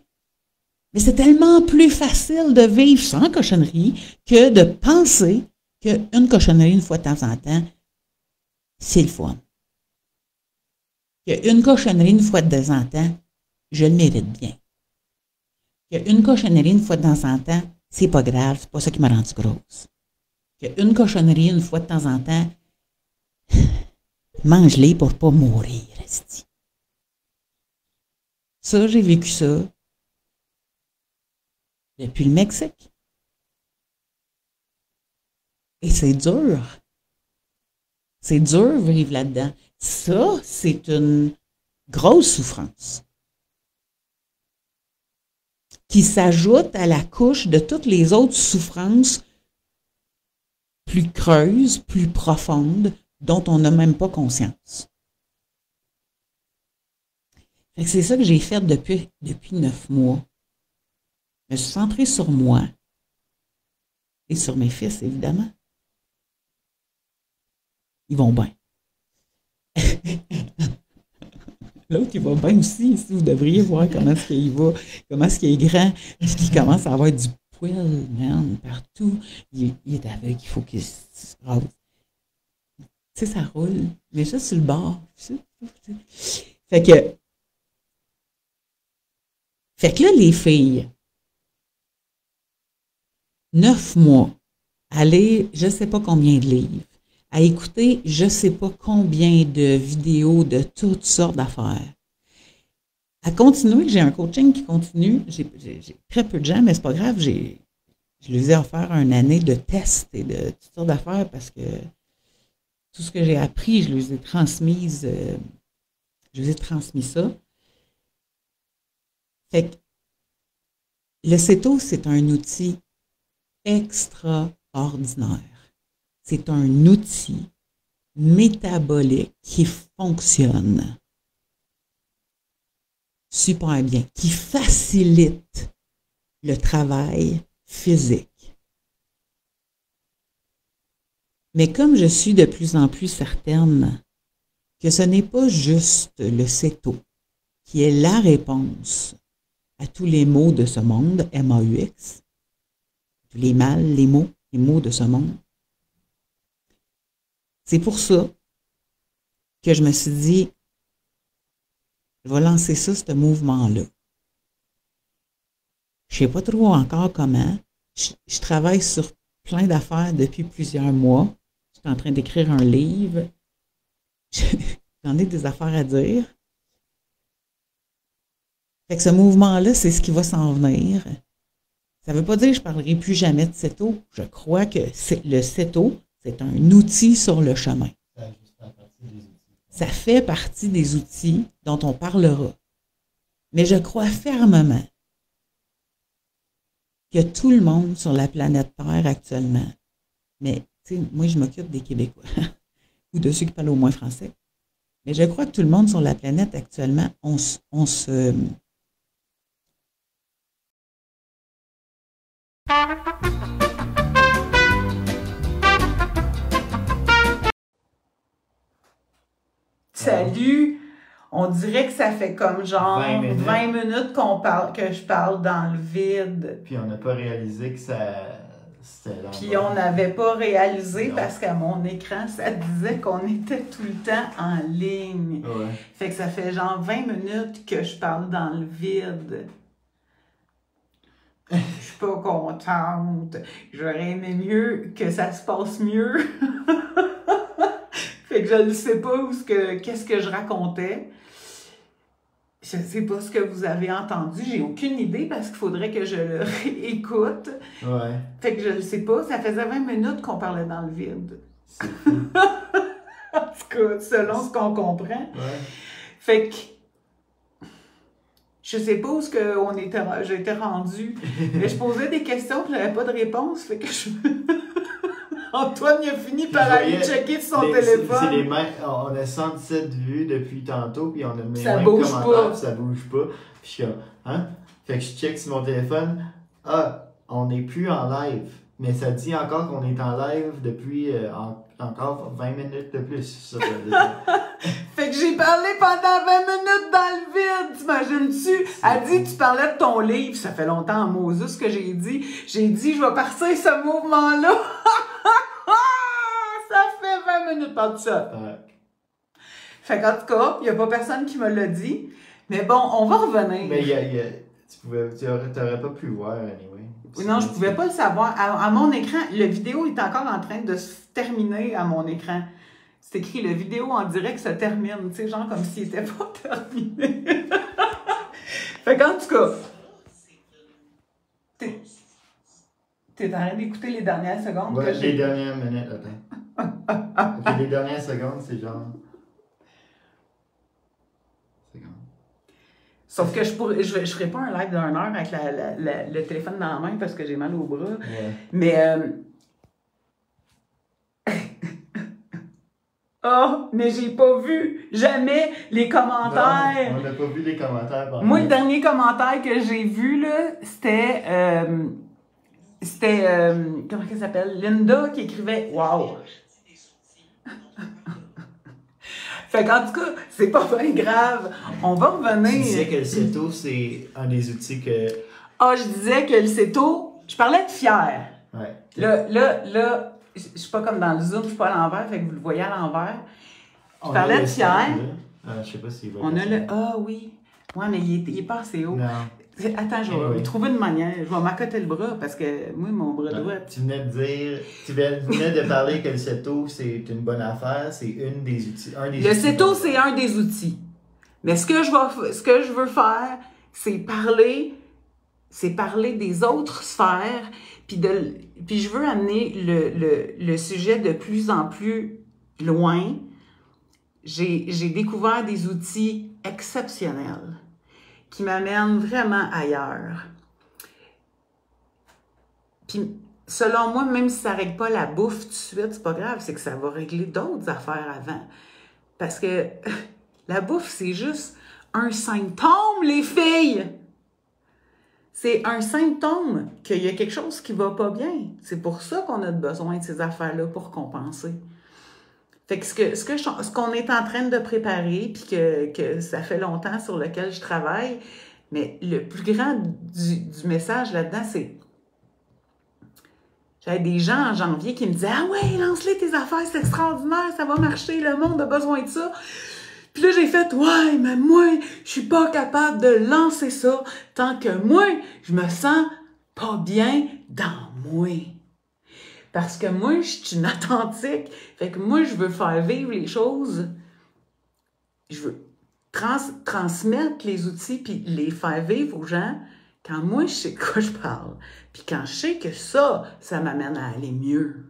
Mais c'est tellement plus facile de vivre sans cochonnerie que de penser qu'une cochonnerie une fois de temps en temps, c'est le fun. Qu'une cochonnerie une fois de temps en temps, je le mérite bien. Qu'une cochonnerie une fois de temps en temps, c'est pas grave, c'est pas ça qui m'a rendu grosse. Qu'une cochonnerie une fois de temps en temps, mange-les pour pas mourir, esti. Ça, j'ai vécu ça depuis le Mexique. Et c'est dur. C'est dur vivre là-dedans. Ça, c'est une grosse souffrance qui s'ajoute à la couche de toutes les autres souffrances plus creuses, plus profondes, dont on n'a même pas conscience. Fait que c'est ça que j'ai fait depuis 9 mois. Je me suis centrée sur moi et sur mes fils, évidemment. Ils vont bien. L'autre, il va bien aussi. Ici, vous devriez voir comment est-ce qu'il va, comment est-ce qu'il est grand, puis qu'il commence à avoir du poil, man, partout. Il est aveugle, il faut qu'il se rase. Tu sais, ça roule, mais juste sur le bord. Fait que là, les filles, 9 mois, aller je ne sais pas combien de livres, à écouter je ne sais pas combien de vidéos de toutes sortes d'affaires. À continuer, j'ai un coaching qui continue. J'ai très peu de gens, mais c'est pas grave. Je les ai offert une année de tests et de toutes sortes d'affaires parce que tout ce que j'ai appris, je les ai transmises. Je les ai transmis ça. Fait que le CETO, c'est un outil extraordinaire. C'est un outil métabolique qui fonctionne super bien, qui facilite le travail physique. Mais comme je suis de plus en plus certaine que ce n'est pas juste le CETO qui est la réponse à tous les maux de ce monde, MAUX, tous les mal, les maux de ce monde. C'est pour ça que je me suis dit, je vais lancer ça, ce mouvement-là. Je ne sais pas trop encore comment. Je travaille sur plein d'affaires depuis plusieurs mois. Je suis en train d'écrire un livre. J'en ai des affaires à dire. Fait que ce mouvement-là, c'est ce qui va s'en venir. Ça ne veut pas dire que je ne parlerai plus jamais de CETO. Je crois que le CETO, c'est un outil sur le chemin. Ça fait partie des outils dont on parlera. Mais je crois fermement que tout le monde sur la planète Terre actuellement, mais tu sais, moi je m'occupe des Québécois ou de ceux qui parlent au moins français, mais je crois que tout le monde sur la planète actuellement, on se Salut! On dirait que ça fait comme genre 20 minutes. 20 minutes que je parle dans le vide. Puis on n'a pas réalisé que c'était dans Puis on n'avait pas réalisé Non. parce qu'à mon écran, ça disait qu'on était tout le temps en ligne. Ouais. Fait que ça fait genre 20 minutes que je parle dans le vide. Je suis pas contente. J'aurais aimé mieux que ça se passe mieux. Fait que je ne sais pas qu'est-ce que je racontais. Je ne sais pas ce que vous avez entendu. J'ai aucune idée parce qu'il faudrait que je le réécoute. Ouais. Fait que je ne sais pas. Ça faisait 20 minutes qu'on parlait dans le vide. C'est fou. En tout cas, selon ce qu'on comprend. Ouais. Fait que je sais pas où j'étais rendue. Mais je posais des questions et j'avais pas de réponse. Fait que Antoine il a fini par aller checker sur son téléphone. C'est les mêmes, on a 117 vues depuis tantôt, puis on a les Ça mêmes bouge commentaires, pas. puis ça bouge pas. Puis je suis comme, hein? Fait que je check sur mon téléphone. Ah, on n'est plus en live. Mais ça dit encore qu'on est en live depuis encore 20 minutes de plus. Ça, Fait que j'ai parlé pendant 20 minutes dans le vide, t'imagines-tu? Elle dit, tu parlais de ton livre, ça fait longtemps en Moses que j'ai dit. J'ai dit, je vais partir ce mouvement-là. Ça fait 20 minutes par tout ça. Ouais. Fait qu'en tout cas, il n'y a pas personne qui me l'a dit. Mais bon, on va revenir. Mais tu n'aurais pas pu voir, anyway. Non, je pouvais pas le savoir. À mon écran, le vidéo est encore en train de se terminer à mon écran. C'est écrit, le vidéo en direct se termine. Tu sais, genre comme s'il n'était pas terminé. Fait qu'en tout cas, t'es en train d'écouter les dernières secondes Ouais, que les dernières minutes, attends. Ok, les dernières secondes, c'est genre... Sauf que je ferai pas un live d'1 heure avec le téléphone dans la main parce que j'ai mal au bras. Ouais. Mais oh, mais j'ai pas vu jamais les commentaires. Non, on n'a pas vu les commentaires. Moi, le dernier commentaire que j'ai vu, là, c'était comment elle s'appelle? Linda qui écrivait « Wow! » Fait qu'en tout cas, c'est pas bien grave. On va revenir. Tu disais que le CETO, c'est un des outils que... Ah, je disais que le CETO, je parlais de fier. Ouais. Là, je suis pas comme dans le Zoom, je suis pas à l'envers, fait que vous le voyez à l'envers. Je parlais de fier. Je sais pas s'il va... On a le... Ah oui. Ouais, mais il est pas assez haut. Non. Attends, je vais trouver une manière. Je vais m'accoter le bras parce que moi, mon bras droit... Tu venais de parler que le CETO, c'est une bonne affaire, c'est un des outils. Le CETO, c'est un des outils. Mais ce que je veux faire, c'est parler des autres sphères, puis je veux amener le sujet de plus en plus loin. J'ai découvert des outils exceptionnels qui m'amènent vraiment ailleurs. Puis, selon moi, même si ça ne règle pas la bouffe tout de suite, c'est pas grave, c'est que ça va régler d'autres affaires avant. Parce que la bouffe, c'est juste un symptôme, les filles! C'est un symptôme qu'il y a quelque chose qui ne va pas bien. C'est pour ça qu'on a besoin de ces affaires-là pour compenser. Fait que ce qu'on est en train de préparer, puis que ça fait longtemps sur lequel je travaille, mais le plus grand du message là-dedans, c'est... J'avais des gens en janvier qui me disaient « Ah ouais, lance-les tes affaires, c'est extraordinaire, ça va marcher, le monde a besoin de ça. » Puis là, j'ai fait « Ouais, mais moi, je suis pas capable de lancer ça tant que moi, je me sens pas bien dans moi. » Parce que moi, je suis une authentique. Fait que moi, je veux faire vivre les choses. Je veux transmettre les outils puis les faire vivre aux gens quand moi, je sais de quoi je parle. Puis quand je sais que ça m'amène à aller mieux.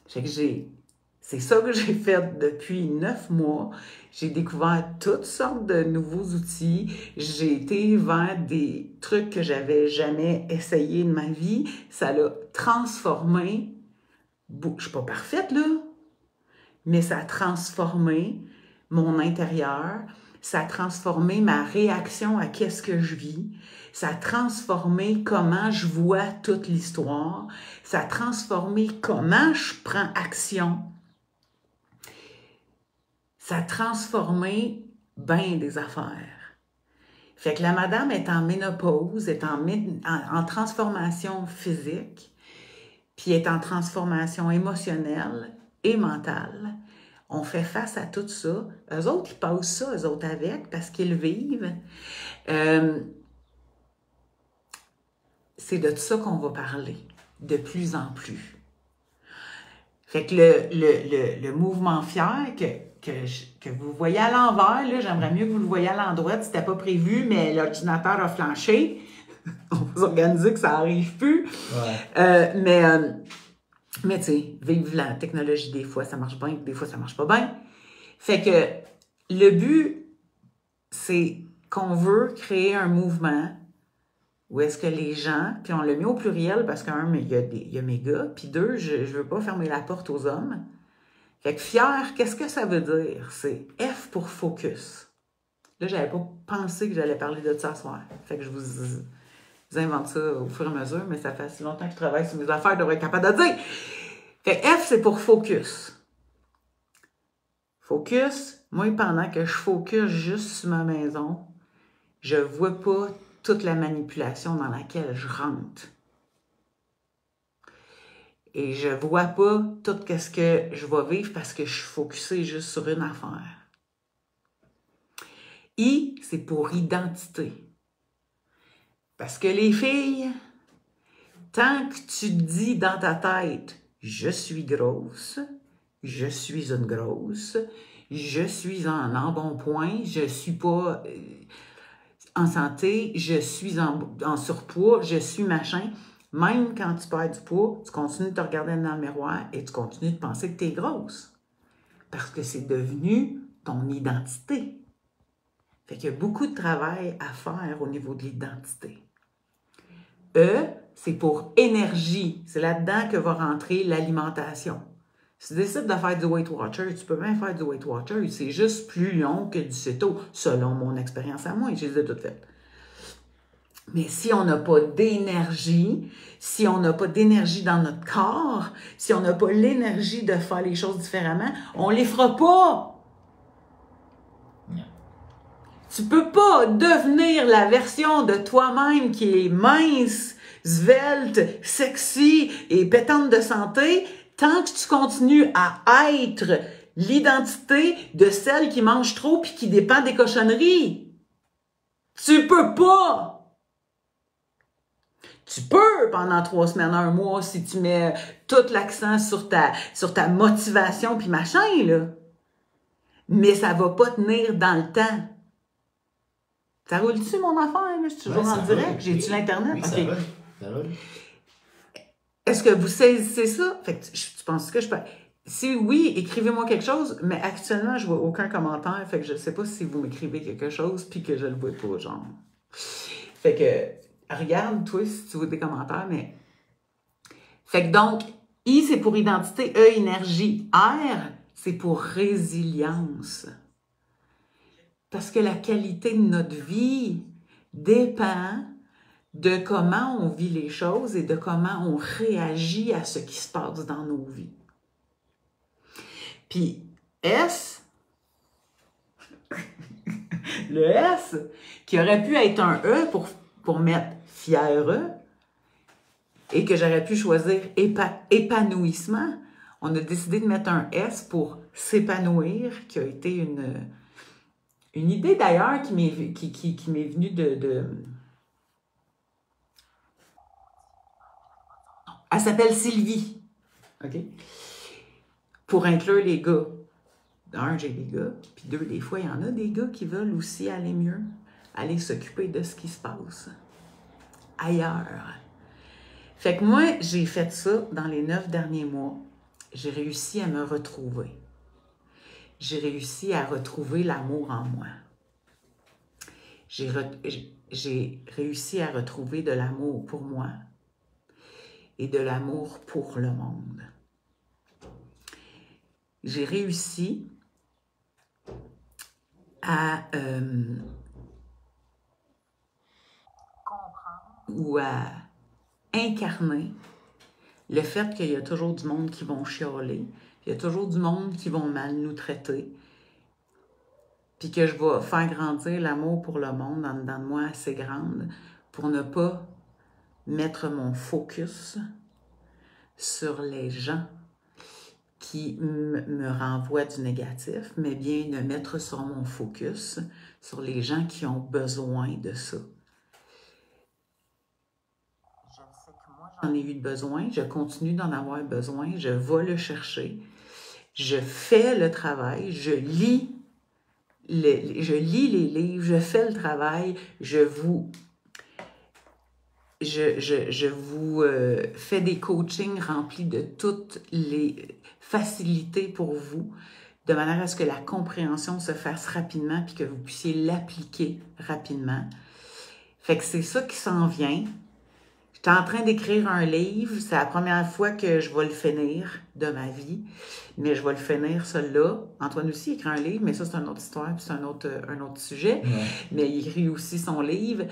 Fait que c'est ça que j'ai fait depuis 9 mois. J'ai découvert toutes sortes de nouveaux outils. J'ai été vers des trucs que j'avais jamais essayé de ma vie. Ça l'a transformé. Je suis pas parfaite, là, mais ça a transformé mon intérieur, ça a transformé ma réaction à qu'est-ce que je vis, ça a transformé comment je vois toute l'histoire, ça a transformé comment je prends action, ça a transformé bien des affaires. Fait que la madame est en ménopause, est en transformation physique, puis est en transformation émotionnelle et mentale. On fait face à tout ça. Eux autres, ils passent ça, eux autres avec, parce qu'ils vivent. C'est de ça qu'on va parler, de plus en plus. Fait que le mouvement fier que vous voyez à l'envers, là, j'aimerais mieux que vous le voyiez à l'endroit, c'était pas prévu, mais l'ordinateur a flanché. On va s'organiser que ça n'arrive plus. Ouais. Mais tu sais, vive la technologie, des fois ça marche bien, des fois ça marche pas bien. Fait que le but, c'est qu'on veut créer un mouvement où est-ce que les gens, puis on l'a mis au pluriel parce qu'un, il y a mes gars, puis deux, je veux pas fermer la porte aux hommes. Fait que fier, qu'est-ce que ça veut dire? C'est F pour focus. Là, j'avais pas pensé que j'allais parler de ça ce soir. Fait que je vous invente ça au fur et à mesure, mais ça fait si longtemps que je travaille sur mes affaires, je devrais être capable de dire. Fait que F, c'est pour focus. Focus, moi, pendant que je focus juste sur ma maison, je vois pas toute la manipulation dans laquelle je rentre. Et je vois pas tout ce que je vais vivre parce que je suis focusée juste sur une affaire. I, c'est pour identité. Parce que les filles, tant que tu te dis dans ta tête, je suis grosse, je suis une grosse, je suis en embonpoint, je suis pas en santé, je suis en surpoids, je suis machin. Même quand tu perds du poids, tu continues de te regarder dans le miroir et tu continues de penser que tu es grosse. Parce que c'est devenu ton identité. Fait qu'il y a beaucoup de travail à faire au niveau de l'identité. E, c'est pour énergie. C'est là-dedans que va rentrer l'alimentation. Si tu décides de faire du Weight Watcher, tu peux bien faire du Weight Watcher. C'est juste plus long que du CETO, selon mon expérience à moi. Je les ai toutes faites. Mais si on n'a pas d'énergie, si on n'a pas d'énergie dans notre corps, si on n'a pas l'énergie de faire les choses différemment, on les fera pas. Tu peux pas devenir la version de toi-même qui est mince, svelte, sexy et pétante de santé tant que tu continues à être l'identité de celle qui mange trop puis qui dépend des cochonneries. Tu peux pas! Tu peux pendant 3 semaines, 1 mois, si tu mets tout l'accent sur ta motivation puis machin, là. Mais ça va pas tenir dans le temps. Ça roule-tu, mon affaire? Là? Je suis toujours en direct. J'ai-tu l'Internet? Oui, OK. ça roule. Est-ce que vous saisissez ça? Fait que tu penses que je peux... Si oui, écrivez-moi quelque chose, mais actuellement, je vois aucun commentaire. Fait que je sais pas si vous m'écrivez quelque chose puis que je le vois pas, genre. Fait que, regarde, toi, si tu vois des commentaires, mais... Fait que donc, I, c'est pour identité, E, énergie. R, c'est pour résilience. Parce que la qualité de notre vie dépend de comment on vit les choses et de comment on réagit à ce qui se passe dans nos vies. Puis, S, le S, qui aurait pu être un E pour mettre fière, et que j'aurais pu choisir épanouissement, on a décidé de mettre un S pour s'épanouir, qui a été une idée d'ailleurs qui m'est venue de... Elle s'appelle Sylvie. OK? Pour inclure les gars. Un, j'ai des gars. Puis deux, des fois, il y en a des gars qui veulent aussi aller mieux. Aller s'occuper de ce qui se passe ailleurs. Fait que moi, j'ai fait ça dans les 9 derniers mois. J'ai réussi à me retrouver. J'ai réussi à retrouver l'amour en moi. J'ai réussi à retrouver de l'amour pour moi et de l'amour pour le monde. J'ai réussi à comprendre ou à incarner le fait qu'il y a toujours du monde qui vont chialer, il y a toujours du monde qui vont mal nous traiter, puis que je vais faire grandir l'amour pour le monde en dedans de moi assez grande pour ne pas mettre mon focus sur les gens qui me renvoient du négatif, mais bien de mettre sur mon focus sur les gens qui ont besoin de ça. Je sais que moi, j'en ai eu besoin, je continue d'en avoir besoin, je vais le chercher, je fais le travail, je lis les livres, je fais le travail, je vous fais des coachings remplis de toutes les facilités pour vous, de manière à ce que la compréhension se fasse rapidement puis que vous puissiez l'appliquer rapidement. Fait que c'est ça qui s'en vient. J'étais en train d'écrire un livre. C'est la première fois que je vais le finir de ma vie. Mais je vais le finir, celui-là. Antoine aussi écrit un livre, mais ça, c'est une autre histoire, puis c'est un autre sujet. Ouais. Mais il écrit aussi son livre.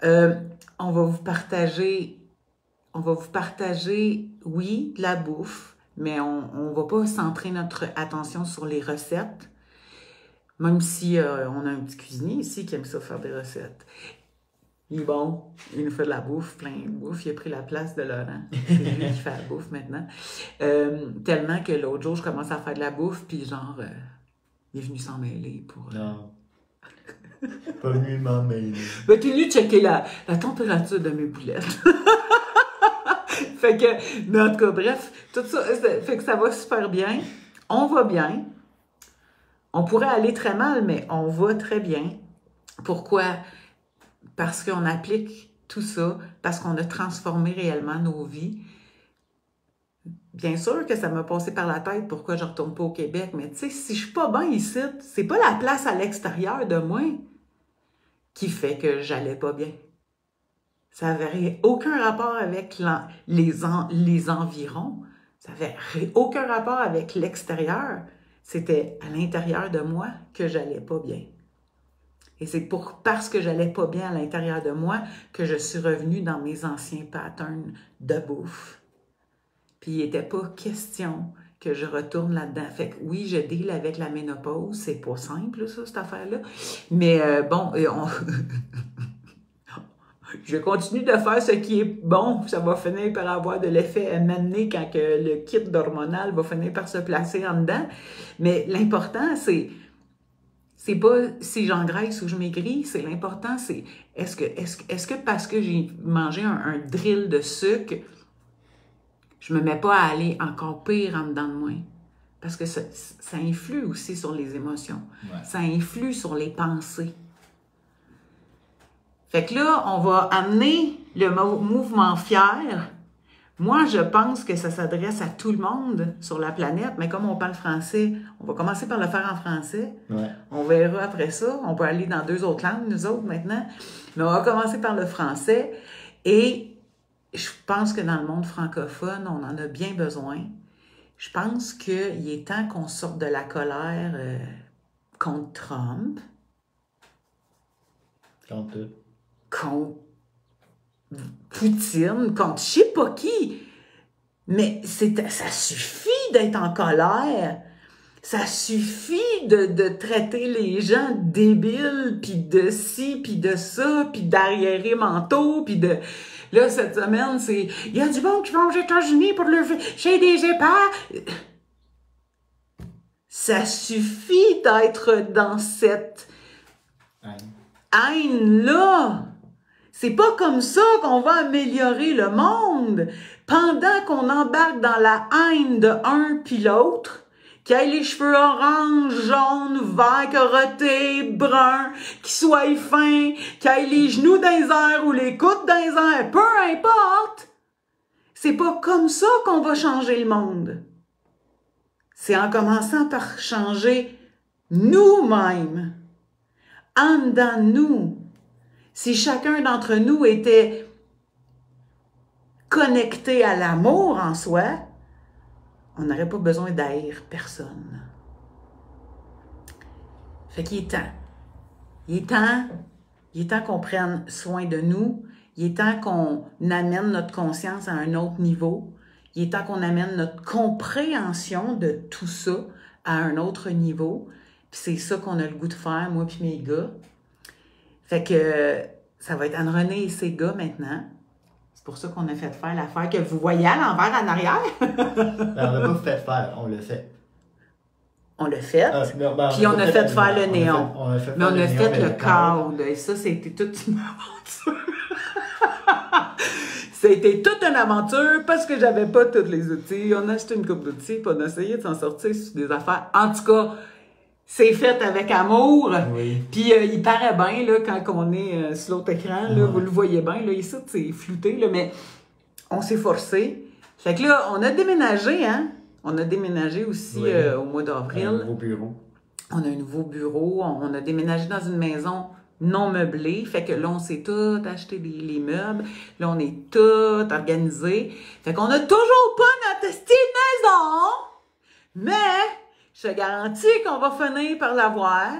On va vous partager, oui, de la bouffe, mais on ne va pas centrer notre attention sur les recettes, même si on a un petit cuisinier ici qui aime ça faire des recettes. Il est bon, il nous fait de la bouffe, plein de bouffe, il a pris la place de Laurent. C'est lui qui fait la bouffe maintenant. Tellement que l'autre jour, je commence à faire de la bouffe, puis genre, il est venu s'en mêler pour... Non. Pas venu m'en mêler. Ben, t'es venu checker la température de mes boulettes. Fait que, mais en tout cas, bref, tout ça, fait que ça va super bien. On va bien. On pourrait aller très mal, mais on va très bien. Pourquoi? Parce qu'on applique tout ça, parce qu'on a transformé réellement nos vies. Bien sûr que ça m'a passé par la tête pourquoi je ne retourne pas au Québec, mais tu sais, si je suis pas bien ici, c'est pas la place à l'extérieur de moi qui fait que j'allais pas bien. Ça n'avait aucun rapport avec les environs. Ça n'avait aucun rapport avec l'extérieur. C'était à l'intérieur de moi que j'allais pas bien. Et c'est parce que j'allais pas bien à l'intérieur de moi que je suis revenue dans mes anciens patterns de bouffe. Puis il n'était pas question que je retourne là-dedans. Fait que oui, je deal avec la ménopause. C'est pas simple, ça, cette affaire-là. Mais bon, je continue de faire ce qui est bon. Ça va finir par avoir de l'effet amené quand que le kit hormonal va finir par se placer en dedans. Mais l'important, c'est pas si j'engraisse ou je maigris. C'est l'important, c'est est-ce que parce que j'ai mangé un drill de sucre, je me mets pas à aller encore pire en dedans de moi? Parce que ça influe aussi sur les émotions. Ouais. Ça influe sur les pensées. Fait que là, on va amener le mouvement fier. Moi, je pense que ça s'adresse à tout le monde sur la planète, mais comme on parle français, on va commencer par le faire en français. Ouais. On verra après ça. On peut aller dans 2 autres langues, nous autres, maintenant. Mais on va commencer par le français. Et je pense que dans le monde francophone, on en a bien besoin. Je pense qu'il est temps qu'on sorte de la colère contre Trump. Contre tout. Contre Poutine, contre je sais pas qui. Mais ça suffit d'être en colère. Ça suffit de traiter les gens débiles, puis de ci, puis de ça, puis d'arriérés mentaux, puis de... Là, cette semaine, c'est... Il y a du monde qui va aux États-Unis pour lever chez des EHPAD. Ça suffit d'être dans cette haine-là. C'est pas comme ça qu'on va améliorer le monde. Pendant qu'on embarque dans la haine de un puis l'autre, qui ait les cheveux orange, jaune, vert, carotté, brun, qui soit fin, qui ait les genoux dans les airs ou les coudes dans les airs, peu importe. C'est pas comme ça qu'on va changer le monde. C'est en commençant par changer nous-mêmes, en dedans de nous. Si chacun d'entre nous était connecté à l'amour en soi, on n'aurait pas besoin d'haïr personne. Fait qu'il est temps. Il est temps qu'on prenne soin de nous. Il est temps qu'on amène notre conscience à un autre niveau. Il est temps qu'on amène notre compréhension de tout ça à un autre niveau. Puis c'est ça qu'on a le goût de faire, moi puis mes gars. Fait que ça va être Anne-Renée et ses gars maintenant. C'est pour ça qu'on a fait faire l'affaire que vous voyez à l'envers en arrière. Ben, on l'a pas fait faire, on l'a fait. On l'a fait. Puis on a fait faire le néon. Mais on a fait le cadre. Et ça, c'était toute une aventure. C'était toute une aventure parce que j'avais pas tous les outils. On a acheté une coupe d'outils puis on a essayé de s'en sortir sur des affaires. En tout cas, c'est fait avec amour. Oui. Puis il paraît bien là, quand on est sur l'autre écran. Là, vous le voyez bien. Là, ici, c'est flouté, là, mais on s'est forcé. Fait que là, on a déménagé, hein? On a déménagé aussi au mois d'avril. Un nouveau bureau. On a un nouveau bureau. On a déménagé dans une maison non meublée. Fait que là, on s'est tout acheté les meubles. Là, on est tout organisé. Fait qu'on a toujours pas notre style maison. Mais je te garantis qu'on va finir par l'avoir.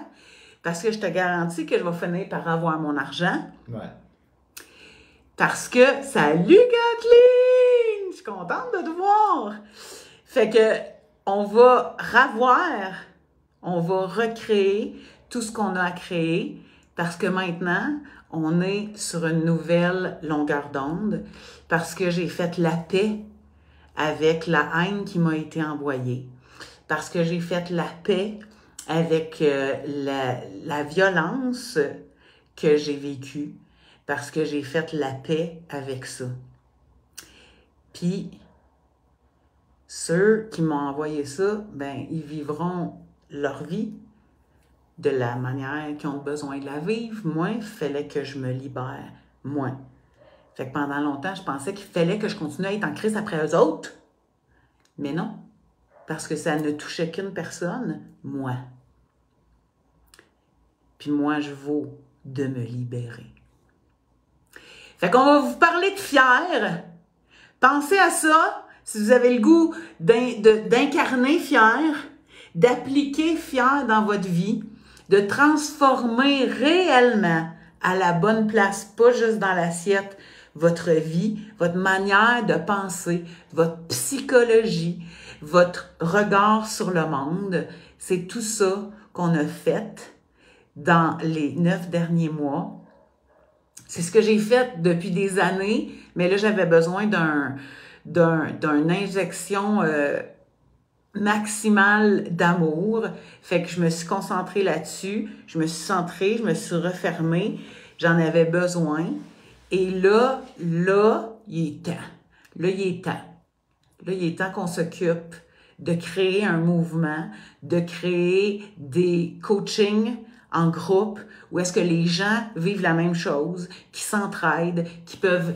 Parce que je te garantis que je vais finir par avoir mon argent. Ouais. Parce que, salut Kathleen! Je suis contente de te voir. Fait que, on va revoir, on va recréer tout ce qu'on a à créer. Parce que maintenant, on est sur une nouvelle longueur d'onde. Parce que j'ai fait la paix avec la haine qui m'a été envoyée. Parce que j'ai fait la paix avec la violence que j'ai vécue. Parce que j'ai fait la paix avec ça. Puis, ceux qui m'ont envoyé ça, ben, ils vivront leur vie de la manière qu'ils ont besoin de la vivre. Moi, il fallait que je me libère. Moi. Fait que pendant longtemps, je pensais qu'il fallait que je continue à être en crise après eux autres. Mais non. Parce que ça ne touchait qu'une personne, moi. Puis moi, je vaux de me libérer. Fait qu'on va vous parler de fier. Pensez à ça, si vous avez le goût d'incarner fier, d'appliquer fier dans votre vie, de transformer réellement à la bonne place, pas juste dans l'assiette, votre vie, votre manière de penser, votre psychologie, votre regard sur le monde. C'est tout ça qu'on a fait dans les 9 derniers mois. C'est ce que j'ai fait depuis des années, mais là, j'avais besoin d'une injection maximale d'amour. Fait que je me suis concentrée là-dessus, je me suis centrée, je me suis refermée, j'en avais besoin. Et là, il est temps. Là, il est temps. Là, il est temps qu'on s'occupe de créer un mouvement, de créer des coachings en groupe, où est-ce que les gens vivent la même chose, qui s'entraident, qui peuvent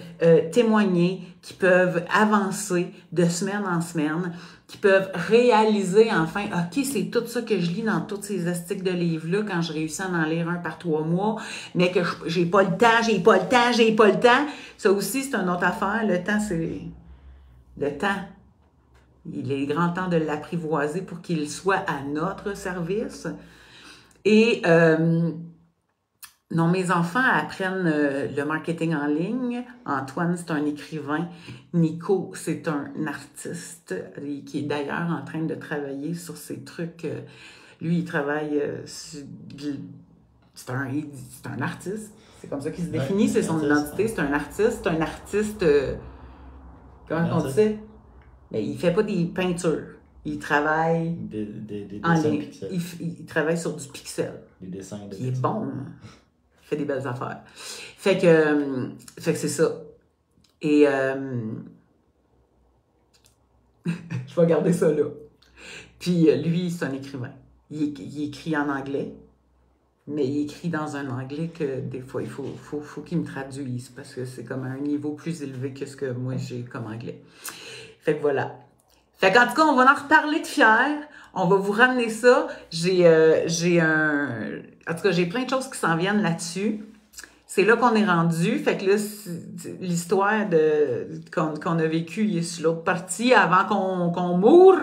témoigner, qui peuvent avancer de semaine en semaine, qui peuvent réaliser enfin, OK, c'est tout ça que je lis dans tous ces astiques de livres-là quand je réussis à en lire un par 3 mois, mais que j'ai pas le temps. Ça aussi, c'est une autre affaire. Le temps, c'est... Le temps. Il est grand temps de l'apprivoiser pour qu'il soit à notre service. Et non, mes enfants apprennent le marketing en ligne. Antoine, c'est un écrivain. Nico, c'est un artiste qui est d'ailleurs en train de travailler sur ces trucs. Lui, il travaille c'est un artiste. C'est comme ça qu'il se définit, c'est son identité. C'est un artiste, comment on dit ça? Mais il fait pas des peintures. Il travaille des en dessins ligne. pixels. Il travaille sur du pixel. Des dessins de Il est bon. Il fait des belles affaires. Fait que c'est ça. Et je vais garder ça là. Puis lui, c'est un écrivain. Il écrit en anglais, mais il écrit dans un anglais que des fois, il faut qu'il me traduise parce que c'est comme à un niveau plus élevé que ce que moi j'ai comme anglais. Fait que voilà. Fait qu'en tout cas, on va en reparler de fier. On va vous ramener ça. En tout cas, j'ai plein de choses qui s'en viennent là-dessus. C'est là qu'on est rendu. Fait que là, l'histoire qu'on a vécue, il est sur l'autre partie avant qu'on moure.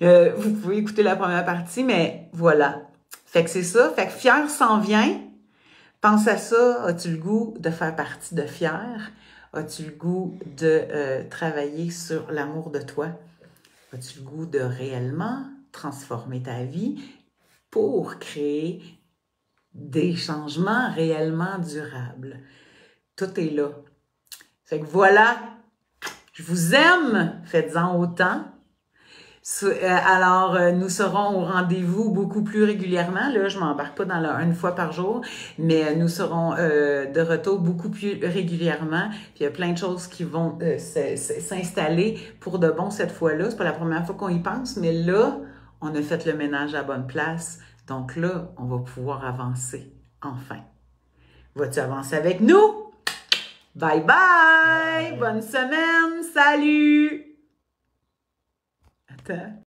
Vous pouvez écouter la première partie, mais voilà. Fait que c'est ça. Fait que fier s'en vient. Pense à ça. As-tu le goût de faire partie de fier? As-tu le goût de travailler sur l'amour de toi? As-tu le goût de réellement transformer ta vie? pour créer des changements réellement durables. Tout est là. Fait que voilà, je vous aime, faites-en autant. Alors, nous serons au rendez-vous beaucoup plus régulièrement. Là, je m'embarque pas dans une fois par jour, mais nous serons de retour beaucoup plus régulièrement. Puis il y a plein de choses qui vont s'installer pour de bon cette fois-là. C'est pas la première fois qu'on y pense, mais là, on a fait le ménage à la bonne place. Donc là, on va pouvoir avancer. Enfin. Vas-tu avancer avec nous? Bye bye! Bonne semaine! Salut! Attends.